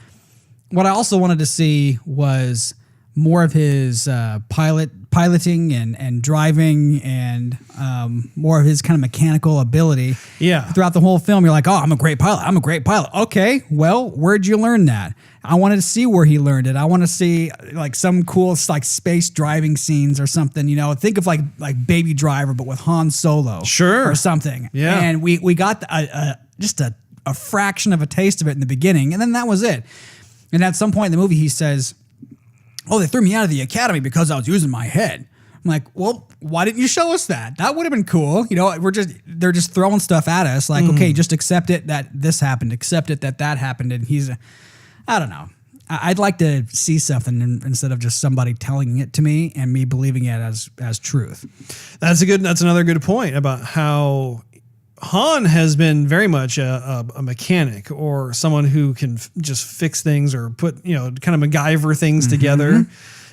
What I also wanted to see was more of his piloting and driving and more of his kind of mechanical ability. Yeah. Throughout the whole film, you're like, oh, I'm a great pilot. Okay, well, where'd you learn that? I wanted to see where he learned it. I want to see like some cool like space driving scenes or something, you know, think of like Baby Driver, but with Han Solo. Sure. Or something. Yeah. And we got just a fraction of a taste of it in the beginning. And then that was it. And at some point in the movie, he says, oh, they threw me out of the academy because I was using my head. I'm like, well, why didn't you show us that? That would have been cool. You know, they're just throwing stuff at us. Like, okay, just accept it that this happened. Accept it that that happened. And I don't know. I'd like to see something instead of just somebody telling it to me and me believing it as truth. That's another good point about how Han has been very much a mechanic or someone who can just fix things or put, you know, kind of MacGyver things together.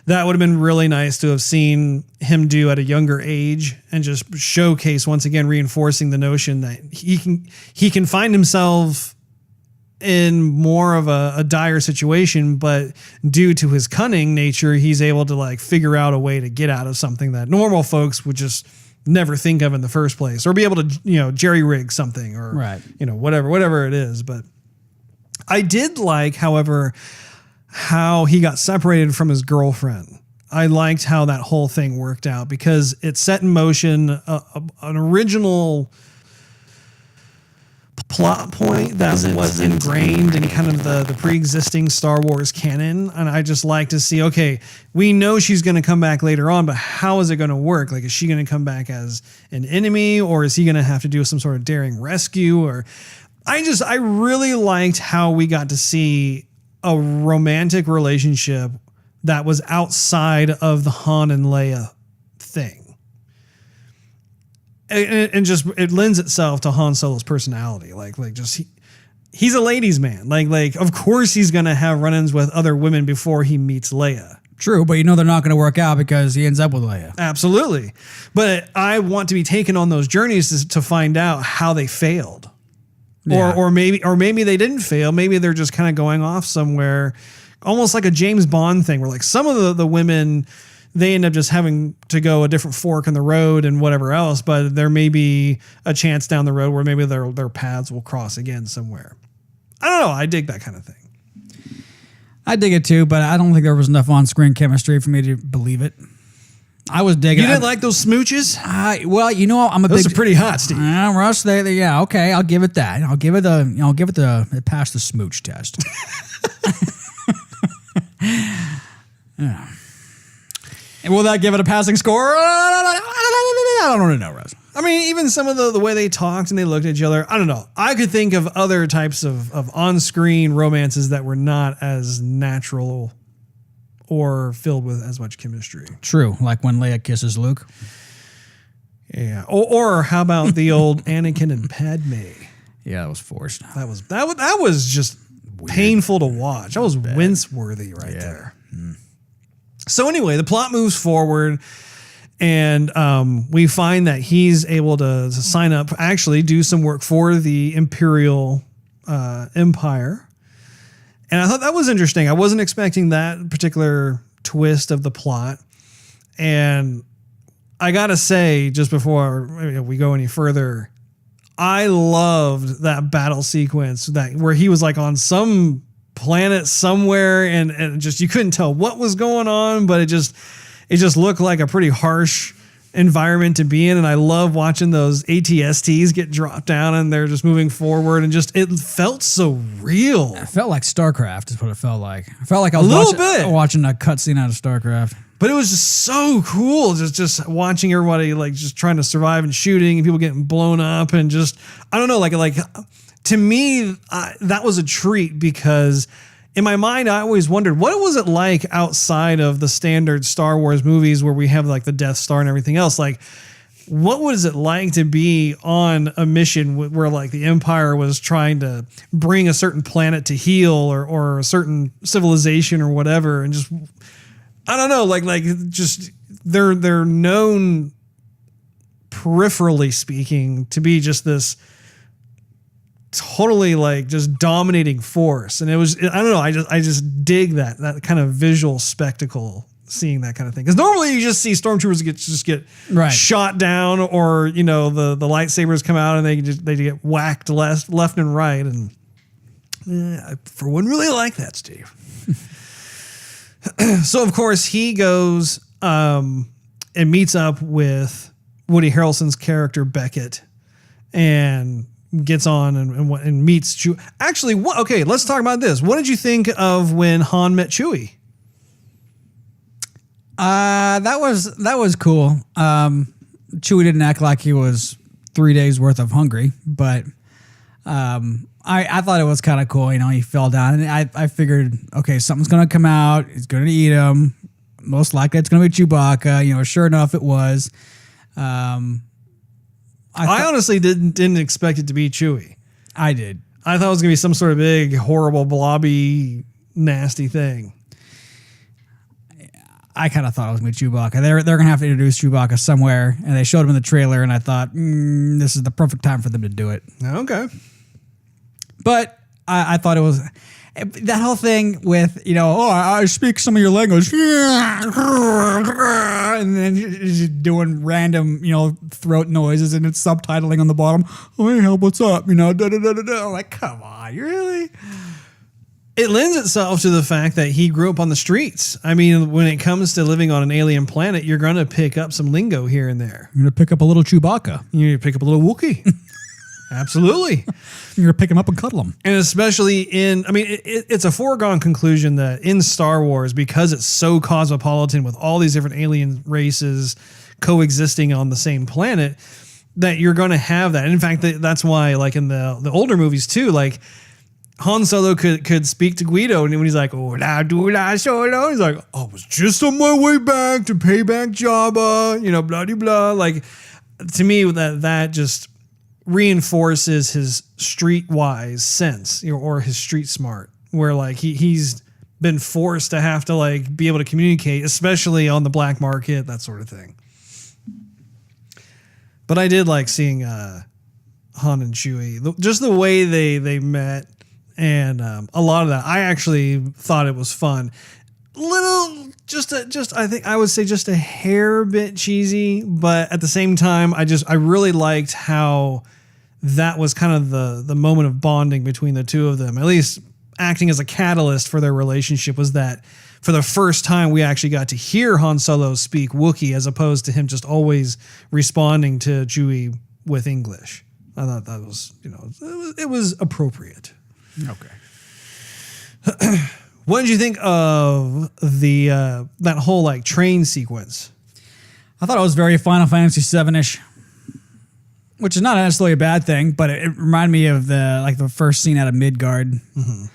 That would have been really nice to have seen him do at a younger age and just showcase once again, reinforcing the notion that he can find himself in more of a dire situation, but due to his cunning nature, he's able to like figure out a way to get out of something that normal folks would just never think of in the first place, or be able to, you know, jerry rig something or, right, you know, whatever it is. But I did like, however, how he got separated from his girlfriend. I liked how that whole thing worked out because it set in motion an original plot point that was ingrained in kind of the pre-existing Star Wars canon. And I just like to see, okay, we know she's going to come back later on, but how is it going to work? Like, is she going to come back as an enemy, or is he going to have to do some sort of daring rescue? Or I really liked how we got to see a romantic relationship that was outside of the Han and Leia thing. And just it lends itself to Han Solo's personality. Like just he's a ladies' man. Like of course he's gonna have run-ins with other women before he meets Leia. True, but you know they're not going to work out because he ends up with Leia. Absolutely, but I want to be taken on those journeys to find out how they failed, or maybe they didn't fail. Maybe they're just kind of going off somewhere, almost like a James Bond thing, where like some of the women, they end up just having to go a different fork in the road and whatever else, but there may be a chance down the road where maybe their paths will cross again somewhere. I don't know. I dig that kind of thing. I dig it too, but I don't think there was enough on-screen chemistry for me to believe it. I was digging. You didn't like those smooches? Well, you know, I'm a those big. Those are pretty hot, Steve. Russ, yeah, okay, I'll give it that. I'll give it it passed the smooch test. Yeah. And will that give it a passing score? I don't really know, Russ. I mean, even some of the way they talked and they looked at each other, I don't know. I could think of other types of on-screen romances that were not as natural or filled with as much chemistry. True, like when Leia kisses Luke. Yeah. Or how about the old Anakin and Padme? Yeah, that was forced. That was just weird. Painful to watch. That was wince-worthy right there. So anyway, the plot moves forward, and we find that he's able to sign up, actually do some work for the Imperial Empire. And I thought that was interesting. I wasn't expecting that particular twist of the plot. And I got to say, just before we go any further, I loved that battle sequence where he was like on some planet somewhere and just you couldn't tell what was going on, but it just looked like a pretty harsh environment to be in. And I love watching those ATSTs get dropped down and they're just moving forward, and just, it felt so real. It felt like StarCraft is what it felt like. I felt like I was watching a cutscene out of StarCraft. But it was just so cool, just watching everybody like just trying to survive and shooting and people getting blown up, and just, I don't know, like to me, that was a treat, because in my mind, I always wondered, what was it like outside of the standard Star Wars movies where we have like the Death Star and everything else? Like, what was it like to be on a mission where like the Empire was trying to bring a certain planet to heal, or a certain civilization or whatever, and just, I don't know, like just they're known, peripherally speaking, to be just this totally like just dominating force. And it was, I don't know, I just dig that kind of visual spectacle, seeing that kind of thing. Because normally you just see stormtroopers get right. shot down, or the lightsabers come out and they get whacked left and right. And I for one really like that, Steve. So of course he goes and meets up with Woody Harrelson's character Beckett, and gets on and meets Chewie. Actually, okay, let's talk about this. What did you think of when Han met Chewie? That was cool. Chewie didn't act like he was 3 days worth of hungry, but I thought it was kind of cool. He fell down, and I figured, okay, something's gonna come out. It's gonna eat him. Most likely, it's gonna be Chewbacca. Sure enough, it was. I honestly didn't expect it to be Chewie. I did. I thought it was gonna be some sort of big, horrible, blobby, nasty thing. I kind of thought it was going to be Chewbacca. They're going to have to introduce Chewbacca somewhere, and they showed him in the trailer, and I thought, this is the perfect time for them to do it. Okay. But I thought it was... That whole thing with, I speak some of your language. And then just doing random, throat noises, and it's subtitling on the bottom. Oh, hey, help, what's up? I'm like, come on, you really... It lends itself to the fact that he grew up on the streets. I mean, when it comes to living on an alien planet, you're going to pick up some lingo here and there. You're going to pick up a little Chewbacca. You're going to pick up a little Wookie. Absolutely. You're going to pick him up and cuddle him. And especially it's a foregone conclusion that in Star Wars, because it's so cosmopolitan with all these different alien races coexisting on the same planet, that you're going to have that. And in fact, that's why, like in the older movies too, like, Han Solo could speak to Guido, and when he's like, "Hola, dula, solo," he's like, "I was just on my way back to pay back Jabba," blah de blah. Like, to me, that just reinforces his streetwise sense, or his street smart, where like he's been forced to have to like be able to communicate, especially on the black market, that sort of thing. But I did like seeing Han and Chewie, just the way they met. And a lot of that, I actually thought it was fun. I think I would say just a hair bit cheesy, but at the same time, I really liked how that was kind of the moment of bonding between the two of them. At least acting as a catalyst for their relationship was that for the first time we actually got to hear Han Solo speak Wookiee, as opposed to him just always responding to Chewie with English. I thought that was, it was appropriate. Okay. What did you think of that whole like train sequence? I thought it was very Final Fantasy VII-ish, which is not necessarily a bad thing, but it reminded me of the first scene out of Midgard. Mm-hmm.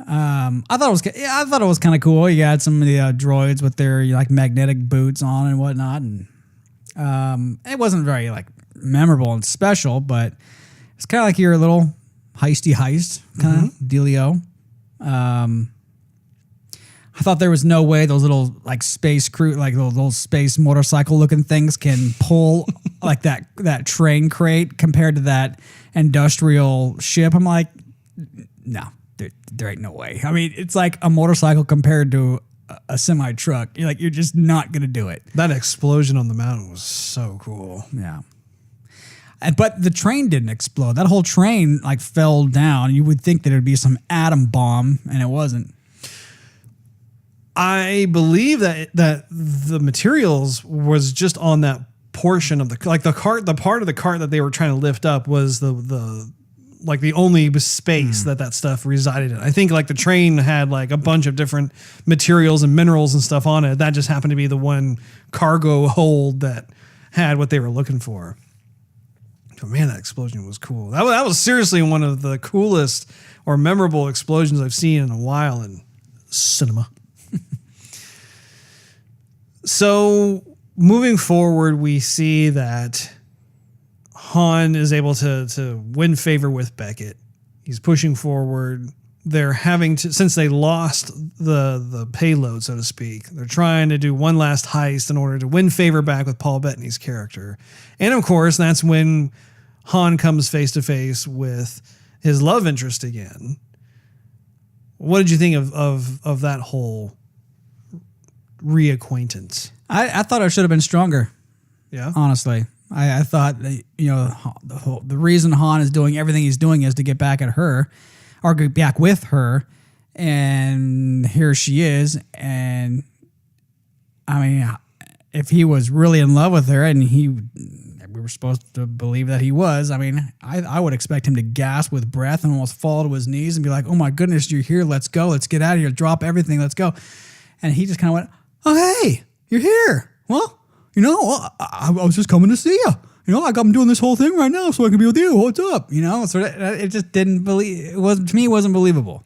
I thought it was kind of cool. You had some of the droids with their like magnetic boots on and whatnot, and it wasn't very like memorable and special, but it's kind of like your little heist kind of dealio. I thought there was no way those little like space crew, like those little space motorcycle looking things can pull like that train crate compared to that industrial ship. I'm like, no, there ain't no way. I mean, it's like a motorcycle compared to a semi truck. You're just not going to do it. That explosion on the mountain was so cool. Yeah. But the train didn't explode. That whole train like fell down. You would think that it would be some atom bomb, and it wasn't. I believe that the materials was just on that portion of the part of the cart that they were trying to lift up was the only space that stuff resided in. I think like the train had like a bunch of different materials and minerals and stuff on it. That just happened to be the one cargo hold that had what they were looking for. But man, that explosion was cool. That was seriously one of the coolest or memorable explosions I've seen in a while in cinema. So moving forward, we see that Han is able to win favor with Beckett. He's pushing forward. They're having to, since they lost the payload, so to speak, they're trying to do one last heist in order to win favor back with Paul Bettany's character. And of course, that's when Han comes face to face with his love interest again. What did you think of that whole reacquaintance? I thought it should have been stronger. Yeah. Honestly. I thought that, the reason Han is doing everything he's doing is to get back at her or get back with her. And here she is. And I mean, if he was really in love with her and we were supposed to believe that he was, I mean, I would expect him to gasp with breath and almost fall to his knees and be like, oh my goodness, you're here. Let's go. Let's get out of here. Drop everything. Let's go. And he just kind of went, oh, hey, you're here. Well, I was just coming to see you. I'm doing this whole thing right now so I can be with you. What's up? So it just didn't believe. To me, it wasn't believable.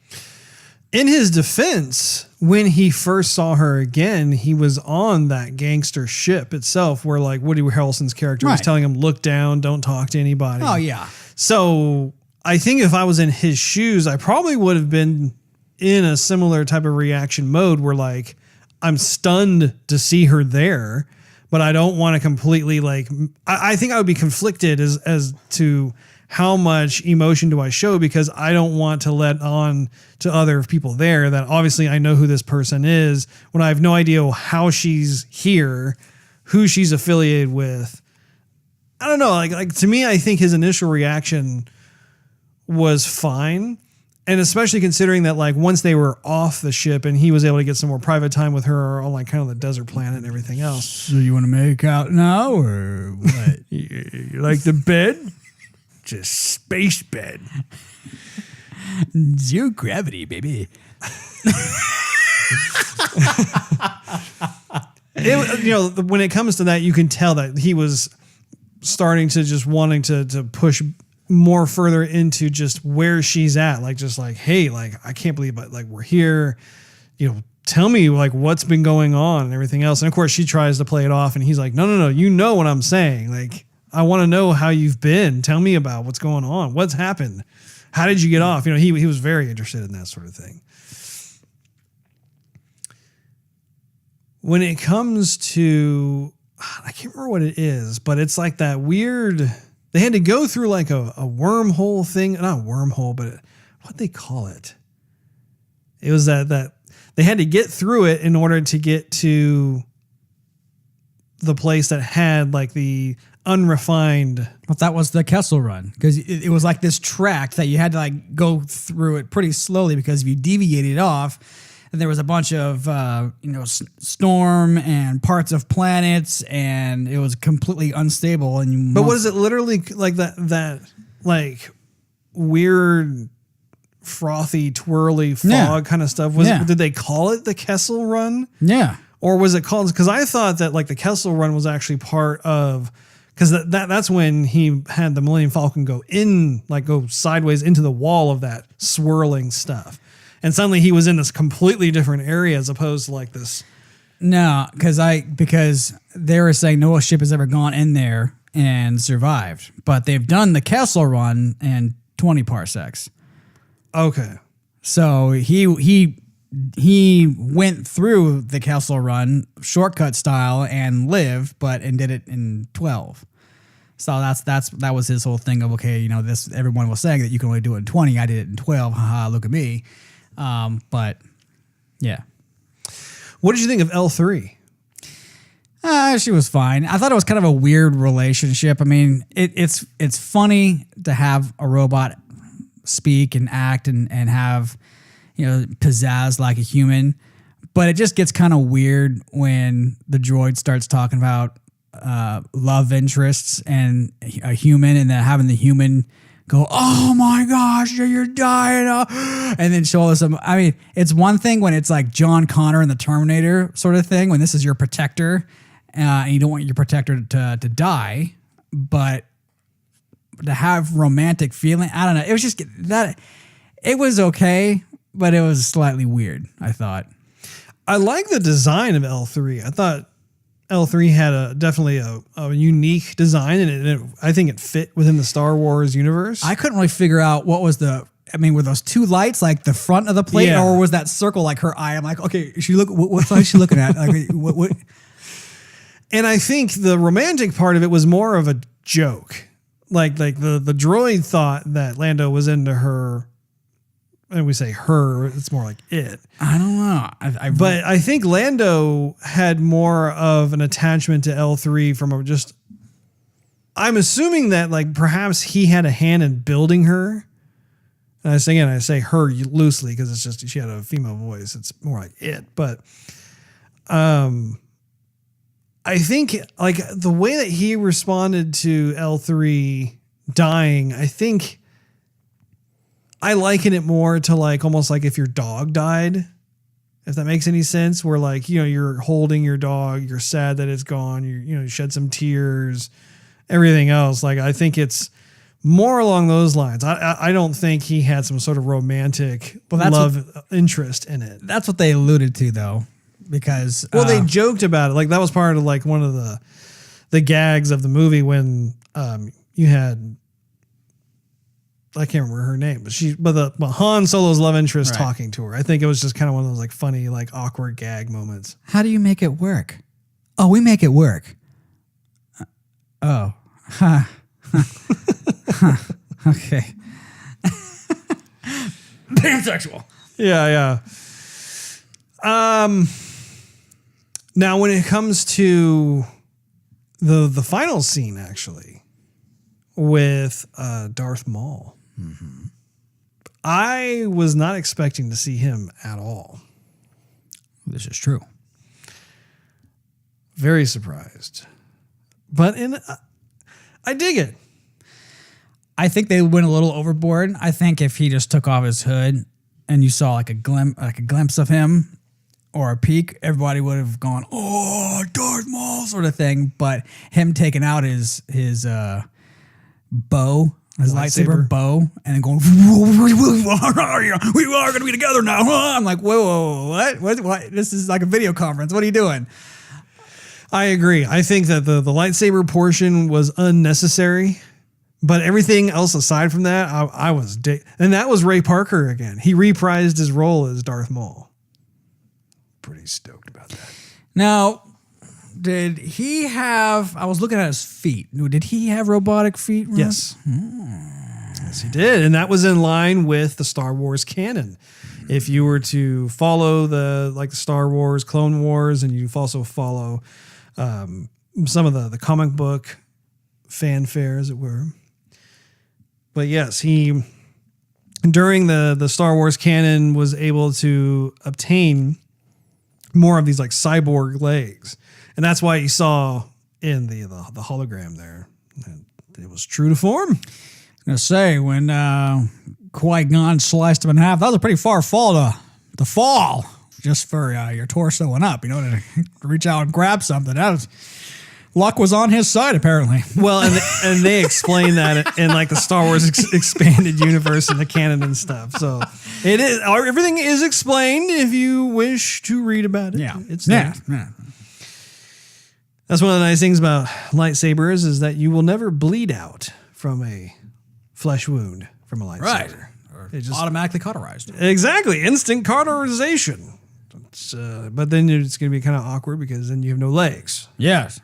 In his defense, when he first saw her again, he was on that gangster ship itself where like Woody Harrelson's character was telling him, look down, don't talk to anybody. Oh, yeah. So I think if I was in his shoes, I probably would have been in a similar type of reaction mode where like, I'm stunned to see her there, but I don't want to completely like, I think I would be conflicted as to how much emotion do I show, because I don't want to let on to other people there that obviously I know who this person is when I have no idea how she's here, who she's affiliated with. I don't know. Like to me, I think his initial reaction was fine. And especially considering that like once they were off the ship and he was able to get some more private time with her on like kind of the desert planet and everything else. So you want to make out now or what? You like the bed? Just space bed. Zero gravity, baby. When it comes to that, you can tell that he was starting to just wanting to push more further into just where she's at. Like, just like, hey, like, I can't believe it. Like, we're here, tell me like what's been going on and everything else. And of course she tries to play it off and he's like, no. You know what I'm saying? Like, I want to know how you've been. Tell me about what's going on. What's happened? How did you get off? He was very interested in that sort of thing. When it comes to, I can't remember what it is, but it's like that weird, they had to go through like a wormhole thing, not a wormhole, but what they call it. It was that they had to get through it in order to get to the place that had like the unrefined. Well, that was the Kessel Run, because it was like this track that you had to like go through it pretty slowly, because if you deviated off, and there was a bunch of storm and parts of planets, and it was completely unstable. And but was it literally like that like weird frothy twirly fog kind of stuff? Did they call it the Kessel Run? Yeah. Or was it called, because I thought that like the Kessel Run was actually part of, because that's when he had the Millennium Falcon go sideways into the wall of that swirling stuff. And suddenly he was in this completely different area as opposed to like this. No, because they were saying no ship has ever gone in there and survived, but they've done the Kessel Run in 20 parsecs. Okay. So he went through the Kessel Run shortcut style and lived, and did it in 12. So that was his whole thing of, okay, this, everyone was saying that you can only do it in 20. I did it in 12. Haha, look at me. But yeah. What did you think of L3? She was fine. I thought it was kind of a weird relationship. I mean, it's funny to have a robot speak and act and have, pizzazz like a human, but it just gets kind of weird when the droid starts talking about love interests and a human, and then having the human go, oh my gosh, you're dying. And then show us some. I mean, it's one thing when it's like John Connor in the Terminator sort of thing, when this is your protector and you don't want your protector to die, but to have romantic feeling, I don't know. It was just that it was okay, but it was slightly weird, I thought. I like the design of L3. I thought L3 had definitely a unique design, and I think it fit within the Star Wars universe. I couldn't really figure out what was were those two lights like the front of the plate, or was that circle like her eye? I'm like, okay, what side is she looking at? Like, what? And I think the romantic part of it was more of a joke. Like the droid thought that Lando was into her. And we say her, it's more like it. I don't know. But I think Lando had more of an attachment to L3 from I'm assuming that like perhaps he had a hand in building her. And I say her loosely because it's just she had a female voice. It's more like it. But I think like the way that he responded to L3 dying, I think I liken it more to like almost like if your dog died, if that makes any sense, where like, you're holding your dog, you're sad that it's gone, you shed some tears, everything else. Like, I think it's more along those lines. I don't think he had some sort of romantic love interest in it. That's what they alluded to though, because they joked about it. Like that was part of like one of the gags of the movie when you had, I can't remember her name, but Han Solo's love interest talking to her. I think it was just kind of one of those like funny, like awkward gag moments. How do you make it work? Oh, we make it work. Oh, okay. Pansexual. Yeah. Now when it comes to the final scene, actually, with Darth Maul. Mm-hmm. I was not expecting to see him at all. This is true. Very surprised. But I dig it. I think they went a little overboard. I think if he just took off his hood and you saw like a glimpse of him or a peek, everybody would have gone, oh, Darth Maul sort of thing. But him taking out his bow, his lightsaber bow, and then going, we are going to be together now. I'm like, whoa, what? This is like a video conference. What are you doing? I agree. I think that the lightsaber portion was unnecessary, but everything else aside from that, I was and that was Ray Parker again. He reprised his role as Darth Maul. Pretty stoked about that. Now, did he have, I was looking at his feet. Did he have robotic feet, Russ? Yes. Yes, he did. And that was in line with the Star Wars canon. If you were to follow the Star Wars, Clone Wars, and you also follow some of the comic book fanfare, as it were. But yes, he, during the Star Wars canon, was able to obtain more of these like cyborg legs. And that's why you saw in the hologram there, it was true to form. I was going to say, when Qui-Gon sliced him in half, that was a pretty far fall to fall just for your torso and up, to reach out and grab something. Luck was on his side, apparently. Well, and they explain that in like the Star Wars expanded universe and the canon and stuff. So it is, everything is explained if you wish to read about it. Yeah. It's there. Yeah. That's one of the nice things about lightsabers is that you will never bleed out from a flesh wound from a lightsaber. Right. Or it just automatically cauterized. Exactly. Instant cauterization. But then it's going to be kind of awkward because then you have no legs. Yes.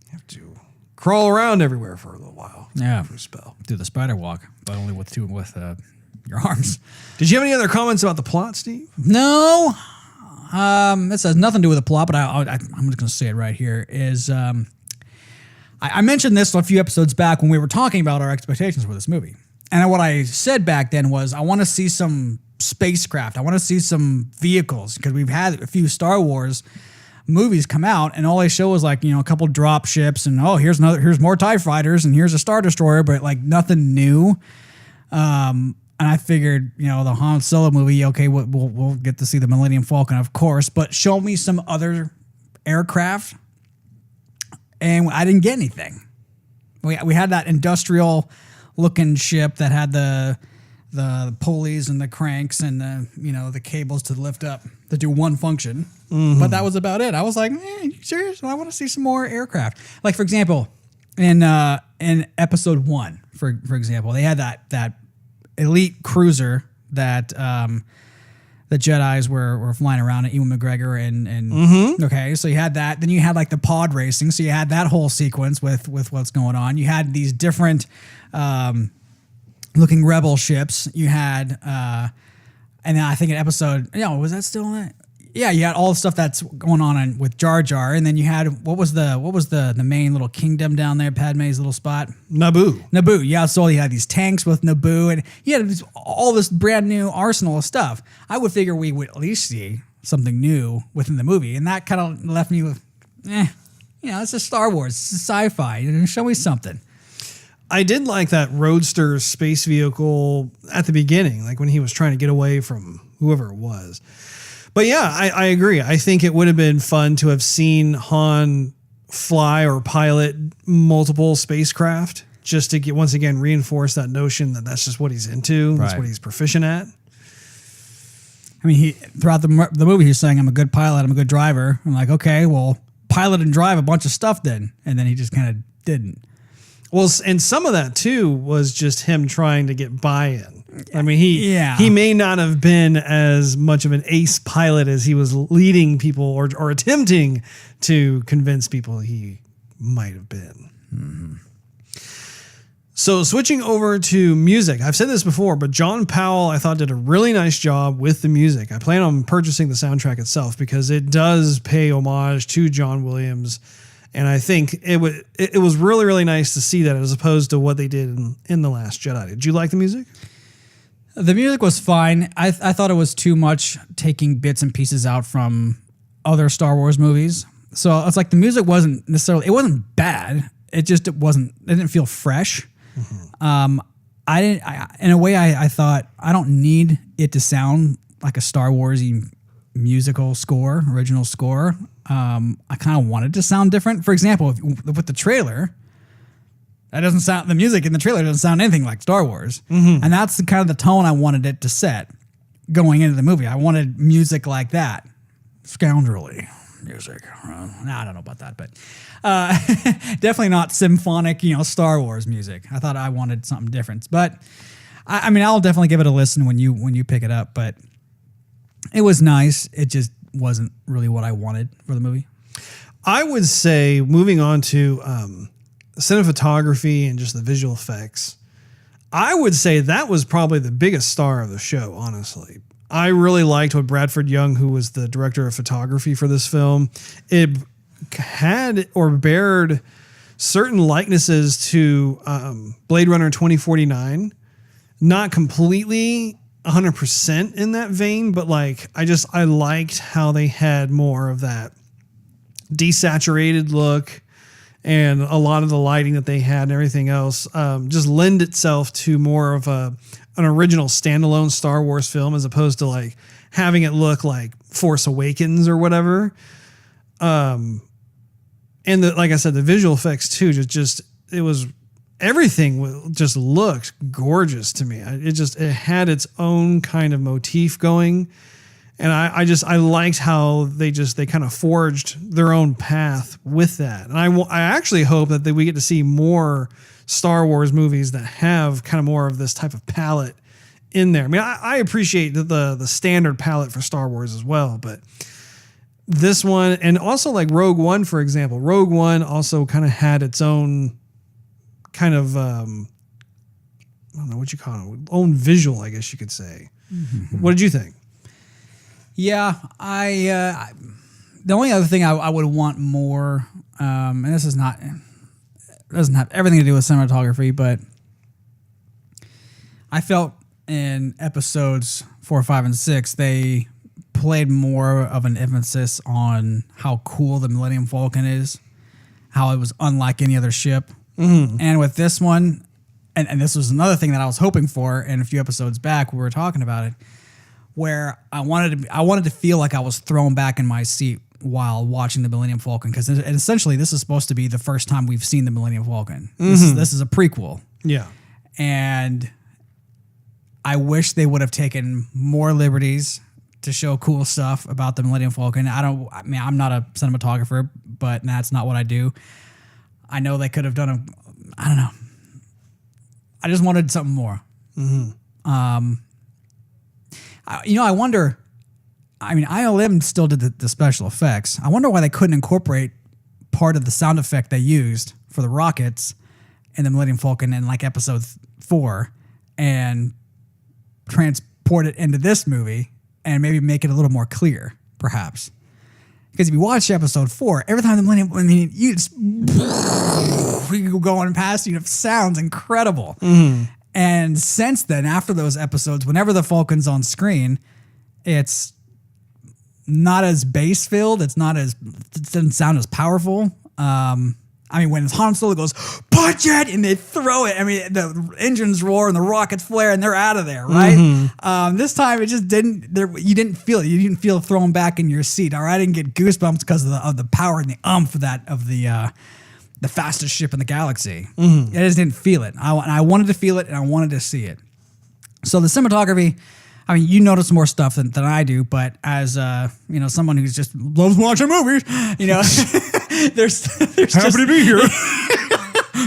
You have to crawl around everywhere for a little while. Yeah. For a spell. Do the spider walk, but only with your arms. Did you have any other comments about the plot, Steve? No. This has nothing to do with the plot, but I'm just going to say it right here. Is I mentioned this a few episodes back when we were talking about our expectations for this movie. And what I said back then was I want to see some spacecraft. I want to see some vehicles because we've had a few Star Wars movies come out, and all they show is like, a couple drop ships, and here's more TIE fighters, and here's a Star Destroyer, but like nothing new. And I figured, the Han Solo movie, okay, we'll get to see the Millennium Falcon, of course, but show me some other aircraft, and I didn't get anything. We had that industrial looking ship that had the pulleys and the cranks and the cables to lift up to do one function, but that was about it. I was like, you serious? I want to see some more aircraft. Like, for example, in episode 1, for example, they had that elite cruiser that the Jedis were flying around at Ewan McGregor and okay, so you had that. Then you had like the pod racing, so you had that whole sequence with what's going on. You had these different looking rebel ships. You had and then I think an episode, was that still in it? Yeah, you had all the stuff that's going on with Jar Jar, and then you had what was the main little kingdom down there, Padme's little spot? Naboo. Yeah, so you had these tanks with Naboo, and you had all this brand new arsenal of stuff. I would figure we would at least see something new within the movie, and that kind of left me with, it's just Star Wars, it's sci-fi. Show me something. I did like that Roadster space vehicle at the beginning, like when he was trying to get away from whoever it was. But yeah, I agree. I think it would have been fun to have seen Han fly or pilot multiple spacecraft just to get, once again, reinforce that notion that that's just what he's into. That's what he's proficient at. I mean, throughout the movie, he's saying, I'm a good pilot, I'm a good driver. I'm like, okay, well, pilot and drive a bunch of stuff then. And then he just kind of didn't. Well, and some of that, too, was just him trying to get buy-in. I mean, he may not have been as much of an ace pilot as he was leading people or attempting to convince people he might have been. Mm-hmm. So switching over to music, I've said this before, but John Powell, I thought, did a really nice job with the music. I plan on purchasing the soundtrack itself because it does pay homage to John Williams. And I think it was really, really nice to see that as opposed to what they did in The Last Jedi. Did you like the music? The music was fine. I thought it was too much taking bits and pieces out from other Star Wars movies. So it's like the music wasn't necessarily, it wasn't bad. It didn't feel fresh. Mm-hmm. In a way, I thought I don't need it to sound like a Star Wars-y musical score, original score. I kind of wanted to sound different. For example, with the trailer, the music in the trailer doesn't sound anything like Star Wars. Mm-hmm. And that's kind of the tone I wanted it to set going into the movie. I wanted music like that. Scoundrelly music. I don't know about that, but definitely not symphonic, Star Wars music. I thought I wanted something different. But I mean, I'll definitely give it a listen when you pick it up, but it was nice. It just wasn't really what I wanted for the movie. I would say, moving on to cinematography and just the visual effects, I would say that was probably the biggest star of the show, honestly. I really liked what Bradford Young, who was the director of photography for this film, it had or bared certain likenesses to Blade Runner 2049. Not completely 100% in that vein, but like I liked how they had more of that desaturated look, and a lot of the lighting that they had and everything else just lend itself to more of an original standalone Star Wars film as opposed to like having it look like Force Awakens or whatever. And like I said, the visual effects too, everything just looked gorgeous to me. It had its own kind of motif going. And I liked how they kind of forged their own path with that. And I actually hope that we get to see more Star Wars movies that have kind of more of this type of palette in there. I mean, I appreciate the standard palette for Star Wars as well, but this one, and also like Rogue One, for example, Rogue One also kind of had its own kind of, I don't know what you call it, own visual, I guess you could say. Mm-hmm. What did you think? Yeah, the only other thing I would want more, and this is not, it doesn't have everything to do with cinematography, but I felt in episodes 4, 5, and 6, they played more of an emphasis on how cool the Millennium Falcon is, how it was unlike any other ship. And with this one, and this was another thing that I was hoping for, and a few episodes back we were talking about it, where I wanted to feel like I was thrown back in my seat while watching the Millennium Falcon, because essentially this is supposed to be the first time we've seen the Millennium Falcon. This is a prequel. Yeah. And I wish they would have taken more liberties to show cool stuff about the Millennium Falcon. I'm not a cinematographer, but that's not what I do. I know they could have done I don't know. I just wanted something more. I wonder, ILM still did the special effects. I wonder why they couldn't incorporate part of the sound effect they used for the rockets in the Millennium Falcon in like episode 4 and transport it into this movie and maybe make it a little more clear, perhaps. Because if you watch episode 4, every time the Millennium, you just go going past, it sounds incredible. And since then, after those episodes, whenever the Falcon's on screen, it's not as bass filled. It doesn't sound as powerful. When Han Solo goes, punch it, and they throw it. The engines roar and the rockets flare and they're out of there, right? This time it just didn't. You didn't feel it. You didn't feel thrown back in your seat. All right, I didn't get goosebumps because of the power and the of the fastest ship in the galaxy. I just didn't feel it. I wanted to feel it and I wanted to see it. So the cinematography. You notice more stuff than I do, but as someone who's just loves watching movies, there's happy to be here.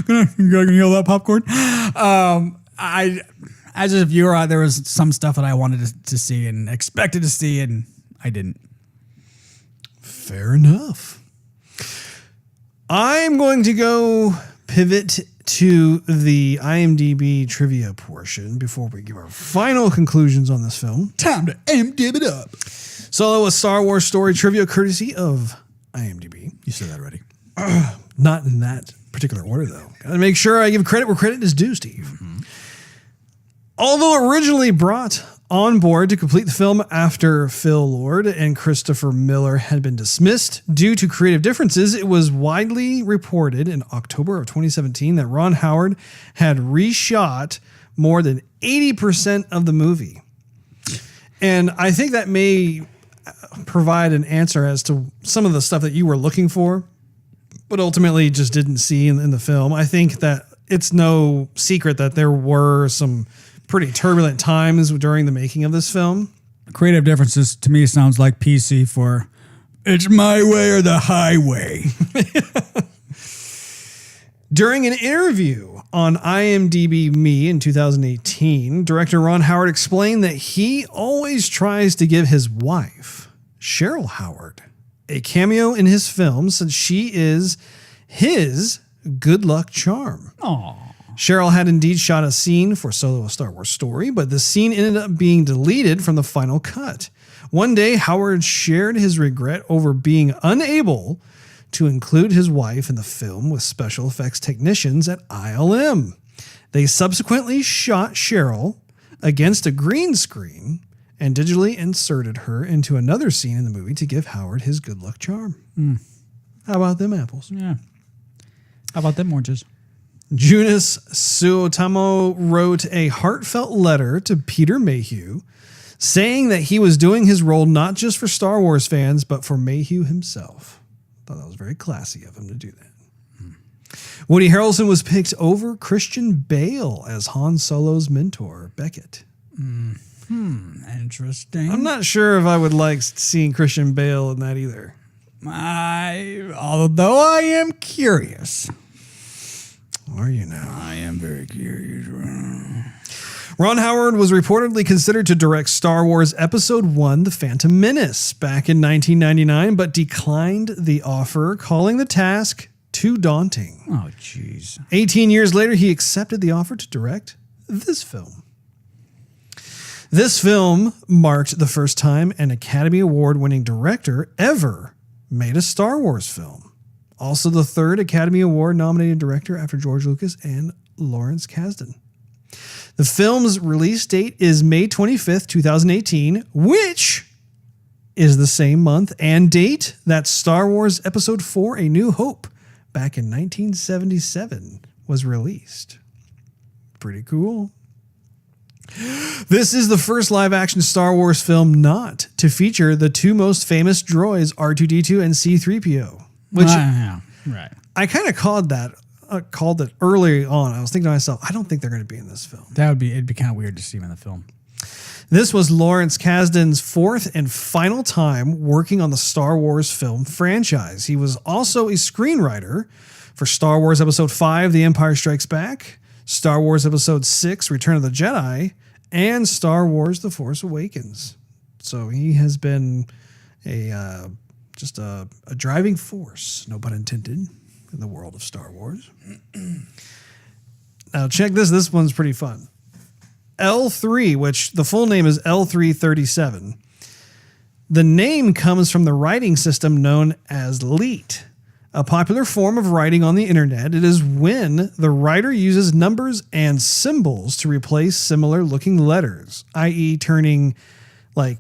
Gonna yell that popcorn. As a viewer, there was some stuff that I wanted to see and expected to see, and I didn't. Fair enough. I'm going to go pivot to the IMDb trivia portion before we give our final conclusions on this film. Time to IMDb it up. Solo, a Star Wars story trivia courtesy of IMDb. You said that already. Not in that particular order, though. Gotta make sure I give credit where credit is due, Steve. Although originally brought on board to complete the film after Phil Lord and Christopher Miller had been dismissed due to creative differences, it was widely reported in October of 2017 that Ron Howard had reshot more than 80% of the movie. And I think that may provide an answer as to some of the stuff that you were looking for, but ultimately just didn't see in the film. I think that it's no secret that there were some pretty turbulent times during the making of this film. Creative differences to me sounds like PC for it's my way or the highway. During an interview on IMDb Me in 2018, director Ron Howard explained that he always tries to give his wife, Cheryl Howard, a cameo in his film since she is his good luck charm. Aww. Cheryl had indeed shot a scene for Solo, a Star Wars story, but the scene ended up being deleted from the final cut. One day, Howard shared his regret over being unable to include his wife in the film with special effects technicians at ILM. They subsequently shot Cheryl against a green screen and digitally inserted her into another scene in the movie to give Howard his good luck charm. How about them apples? Yeah. How about them oranges? Junius Suotamo wrote a heartfelt letter to Peter Mayhew saying that he was doing his role not just for Star Wars fans, but for Mayhew himself. I thought that was very classy of him to do that. Woody Harrelson was picked over Christian Bale as Han Solo's mentor, Beckett. Interesting. I'm not sure if I would like seeing Christian Bale in that either. Although I am curious. Are you now? I am very curious. Ron Howard was reportedly considered to direct Star Wars Episode 1, The Phantom Menace, back in 1999, but declined the offer, calling the task too daunting. Oh, jeez. 18 years later, he accepted the offer to direct this film. This film marked the first time an Academy Award-winning director ever made a Star Wars film. Also the third Academy Award-nominated director after George Lucas and Lawrence Kasdan. The film's release date is May 25th, 2018, which is the same month and date that Star Wars Episode 4 A New Hope back in 1977 was released. Pretty cool. This is the first live-action Star Wars film not to feature the two most famous droids, R2-D2 and C-3PO. Which right. I kind of called it early on. I was thinking to myself, I don't think they're going to be in this film. It'd be kind of weird to see him in the film. This was Lawrence Kasdan's fourth and final time working on the Star Wars film franchise. He was also a screenwriter for Star Wars Episode 5, The Empire Strikes Back, Star Wars Episode 6, Return of the Jedi, and Star Wars The Force Awakens. So he has been a driving force, no pun intended, in the world of Star Wars. Now check this. This one's pretty fun. L3, which the full name is L337. The name comes from the writing system known as LEET, a popular form of writing on the internet. It is when the writer uses numbers and symbols to replace similar looking letters, i.e. turning like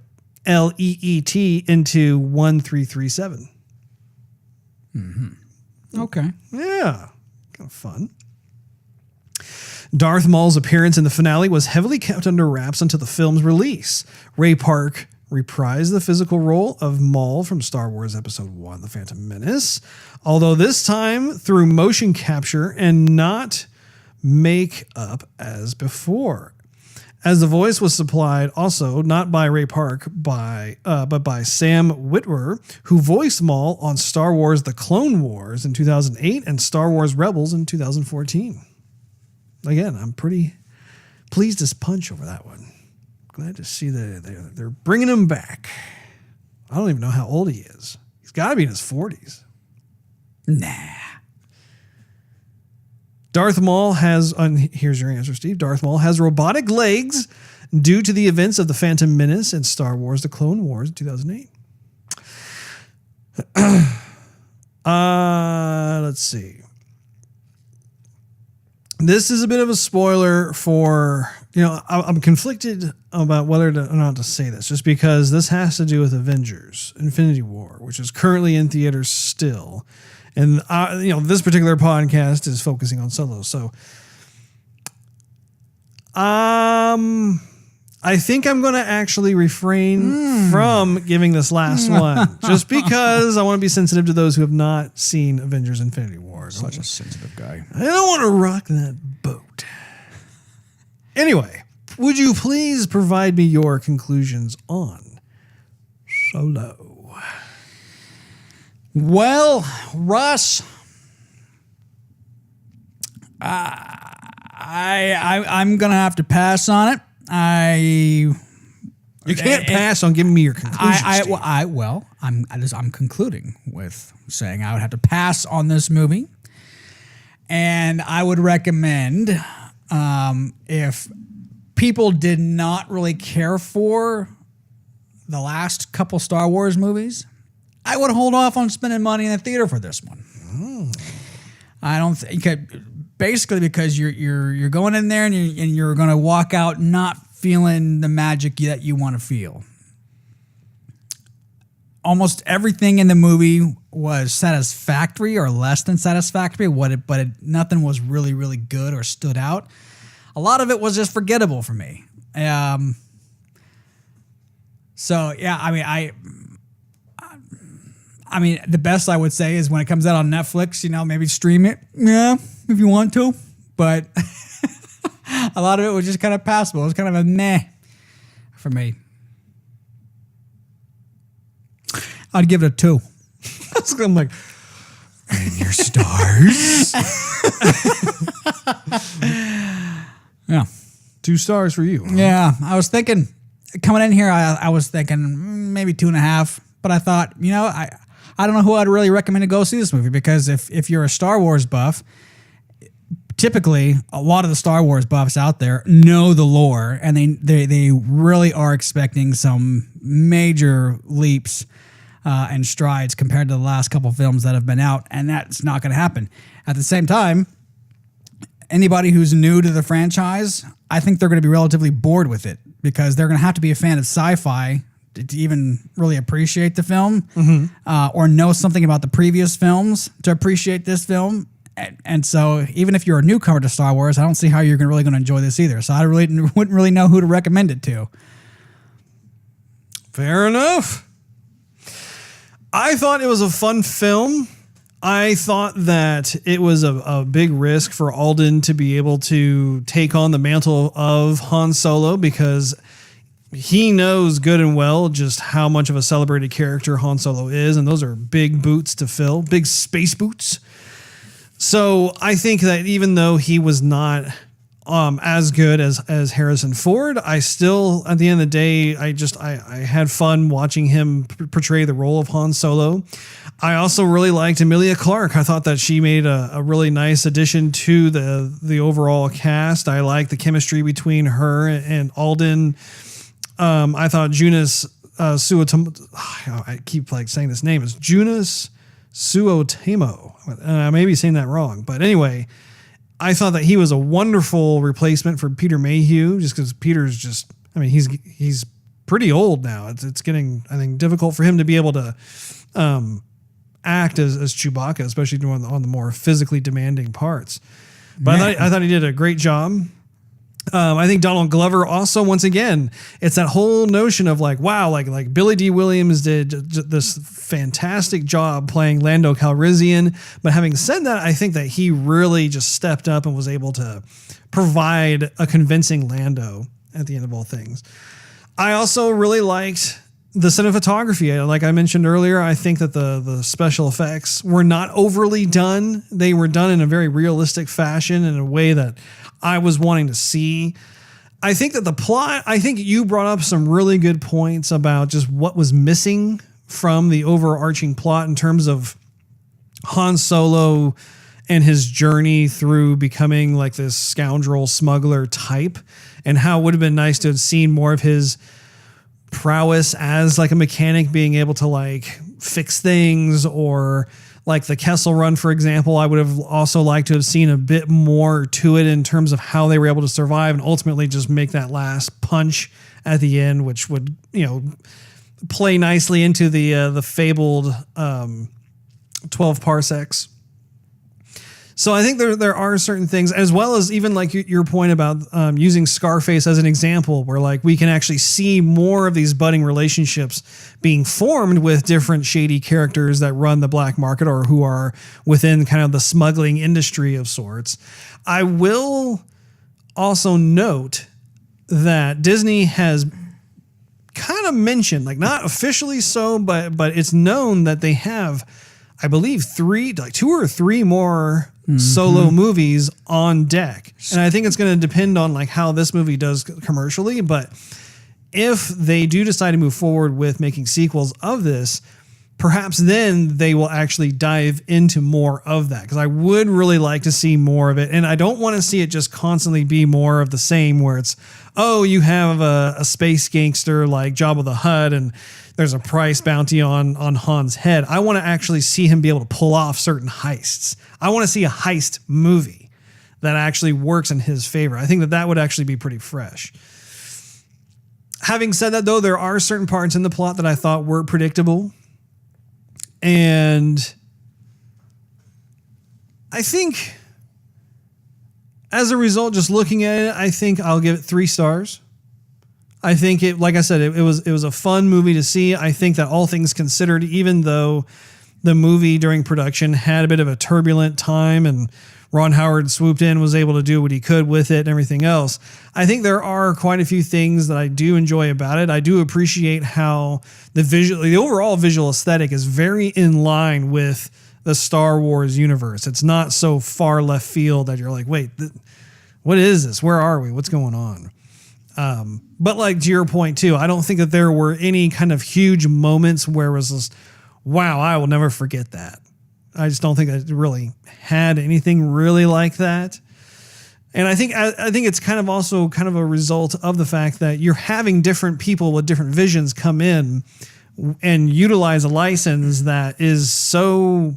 LEET into 1337. Okay. Yeah, kind of fun. Darth Maul's appearance in the finale was heavily kept under wraps until the film's release. Ray Park reprised the physical role of Maul from Star Wars Episode 1, The Phantom Menace, although this time through motion capture and not make-up as before. As the voice was supplied also not by Ray Park, but by Sam Witwer, who voiced Maul on Star Wars The Clone Wars in 2008 and Star Wars Rebels in 2014. Again, I'm pretty pleased as punch over that one. Glad to see that they're bringing him back. I don't even know how old he is. He's got to be in his 40s. Nah. Darth Maul has, here's your answer, Steve. Darth Maul has robotic legs due to the events of The Phantom Menace and Star Wars The Clone Wars in 2008. Let's see. This is a bit of a spoiler for, I'm conflicted about whether or not to say this, just because this has to do with Avengers Infinity War, which is currently in theaters still. And, this particular podcast is focusing on Solo. So, I think I'm going to actually refrain from giving this last one, just because I want to be sensitive to those who have not seen Avengers Infinity War. Such a sensitive guy. I don't want to rock that boat. Anyway, would you please provide me your conclusions on Solo? Well, Russ, I'm gonna have to pass on it. You can't pass on giving me your conclusions. I'm concluding with saying I would have to pass on this movie, and I would recommend if people did not really care for the last couple Star Wars movies, I would hold off on spending money in the theater for this one. I don't think, basically because you're going in there and you're going to walk out not feeling the magic that you want to feel. Almost everything in the movie was satisfactory or less than satisfactory, but nothing was really, really good or stood out. A lot of it was just forgettable for me. So yeah, I mean, the best I would say is when it comes out on Netflix, maybe stream it. Yeah, if you want to. But a lot of it was just kind of passable. It was kind of a meh for me. I'd give it a 2. I'm like, and your stars? Yeah. 2 stars for you. Huh? Yeah, I was thinking, coming in here, I was thinking maybe 2.5. But I thought, I don't know who I'd really recommend to go see this movie, because if you're a Star Wars buff, typically a lot of the Star Wars buffs out there know the lore, and they really are expecting some major leaps and strides compared to the last couple films that have been out, and that's not going to happen. At the same time, anybody who's new to the franchise, I think they're going to be relatively bored with it, because they're going to have to be a fan of sci-fi to even really appreciate the film, or know something about the previous films to appreciate this film. And so even if you're a newcomer to Star Wars, I don't see how you're really going to enjoy this either. So I wouldn't really know who to recommend it to. Fair enough. I thought it was a fun film. I thought that it was a big risk for Alden to be able to take on the mantle of Han Solo, because he knows good and well just how much of a celebrated character Han Solo is, and those are big boots to fill, big space boots. So I think that even though he was not as good as Harrison Ford, I still, at the end of the day, I had fun watching him portray the role of Han Solo. I also really liked Emilia Clarke. I thought that she made a really nice addition to the overall cast. I like the chemistry between her and Alden. I thought Jonas Suotamo, I keep saying this name, is Jonas Suotamo. I may be saying that wrong, but anyway, I thought that he was a wonderful replacement for Peter Mayhew, just because Peter's just, he's pretty old now. It's getting, I think, difficult for him to be able to act as Chewbacca, especially on the more physically demanding parts. But I thought he did a great job. I think Donald Glover also, once again, it's that whole notion of wow, like Billy D. Williams did this fantastic job playing Lando Calrissian. But having said that, I think that he really just stepped up and was able to provide a convincing Lando at the end of all things. I also really liked the cinematography. Like I mentioned earlier, I think that the special effects were not overly done. They were done in a very realistic fashion, in a way that I was wanting to see. I think that the plot, I think you brought up some really good points about just what was missing from the overarching plot in terms of Han Solo and his journey through becoming like this scoundrel smuggler type, and how it would have been nice to have seen more of his prowess as like a mechanic, being able to fix things, or like the Kessel Run, for example. I would have also liked to have seen a bit more to it in terms of how they were able to survive and ultimately just make that last punch at the end, which would, play nicely into the fabled 12 parsecs. So I think there are certain things, as well as even like your point about using Scarface as an example, where we can actually see more of these budding relationships being formed with different shady characters that run the black market, or who are within kind of the smuggling industry of sorts. I will also note that Disney has kind of mentioned, not officially so, but it's known that they have, I believe, two or three more solo movies on deck. And I think it's going to depend on how this movie does commercially. But if they do decide to move forward with making sequels of this, perhaps then they will actually dive into more of that, because I would really like to see more of it. And I don't want to see it just constantly be more of the same, where it's, oh, you have a space gangster like Jabba the Hutt and there's a price bounty on Han's head. I want to actually see him be able to pull off certain heists. I want to see a heist movie that actually works in his favor. I think that would actually be pretty fresh. Having said that, though, there are certain parts in the plot that I thought were predictable. And I think as a result, just looking at it, I think I'll give it 3 stars. I think it, like I said, it was a fun movie to see. I think that all things considered, even though the movie during production had a bit of a turbulent time and Ron Howard swooped in, was able to do what he could with it and everything else, I think there are quite a few things that I do enjoy about it. I do appreciate how the overall visual aesthetic is very in line with the Star Wars universe. It's not so far left field that you're like, wait, what is this? Where are we? What's going on? But to your point too, I don't think that there were any kind of huge moments where it was just, wow, I will never forget that. I just don't think that it really had anything really like that. And I think it's kind of also kind of a result of the fact that you're having different people with different visions come in and utilize a license that is so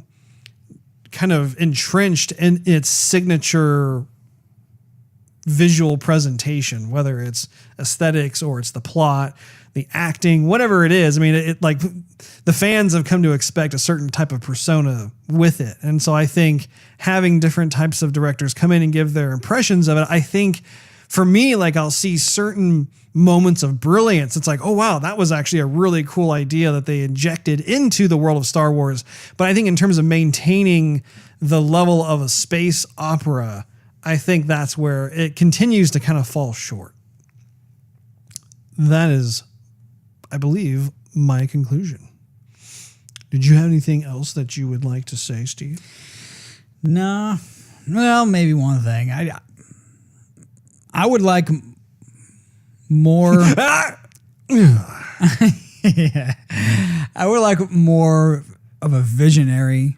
kind of entrenched in its signature visual presentation, whether it's aesthetics or it's the plot, the acting, whatever it is. I mean, it like the fans have come to expect a certain type of persona with it. And so I think having different types of directors come in and give their impressions of it, I think for me, like I'll see certain moments of brilliance. It's like, oh, wow, that was actually a really cool idea that they injected into the world of Star Wars. But I think in terms of maintaining the level of a space opera, I think that's where it continues to kind of fall short. That is, I believe, my conclusion. Did you have anything else that you would like to say, Steve? No. Well, maybe one thing. I would like more. Yeah. I would like more of a visionary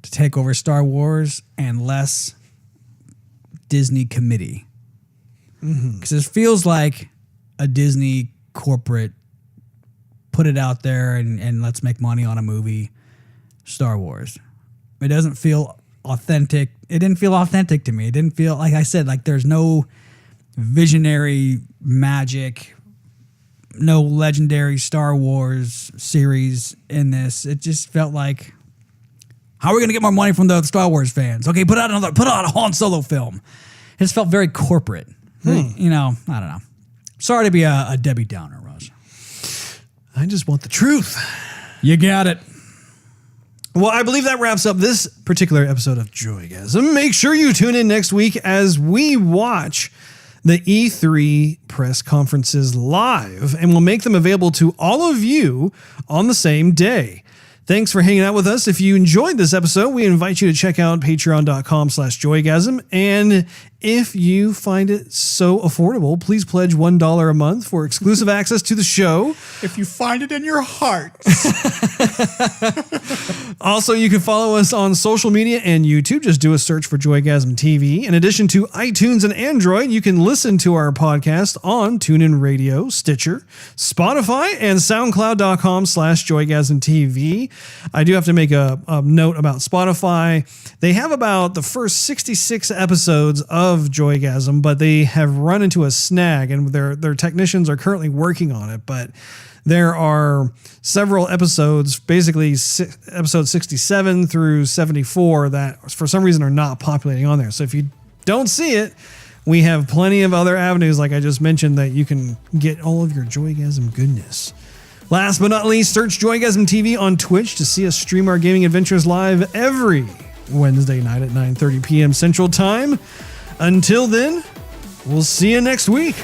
to take over Star Wars and less Disney committee. Because it feels like a Disney corporate put it out there and let's make money on a movie, Star Wars. It doesn't feel authentic. It didn't feel authentic to me. It didn't feel, like I said, like there's no visionary magic, no legendary Star Wars series in this. It just felt like, how are we going to get more money from the Star Wars fans? Okay, put out a Han Solo film. It just felt very corporate. You know, I don't know. Sorry to be a Debbie Downer, Russ. I just want the truth. You got it. Well, I believe that wraps up this particular episode of Joygasm. Make sure you tune in next week as we watch the E3 press conferences live, and we'll make them available to all of you on the same day. Thanks for hanging out with us. If you enjoyed this episode, we invite you to check out patreon.com/joygasm. And if you find it so affordable, please pledge $1 a month for exclusive access to the show. If you find it in your heart. Also, you can follow us on social media and YouTube. Just do a search for Joygasm TV. In addition to iTunes and Android, you can listen to our podcast on TuneIn Radio, Stitcher, Spotify, and SoundCloud.com/Joygasm TV. I do have to make a note about Spotify. They have about the first 66 episodes of Joygasm, but they have run into a snag, and their technicians are currently working on it. But there are several episodes, basically episodes 67 through 74, that for some reason are not populating on there. So if you don't see it, we have plenty of other avenues, like I just mentioned, that you can get all of your Joygasm goodness. Last but not least, search Joygasm TV on Twitch to see us stream our gaming adventures live every Wednesday night at 9:30 p.m. Central Time. Until then, we'll see you next week.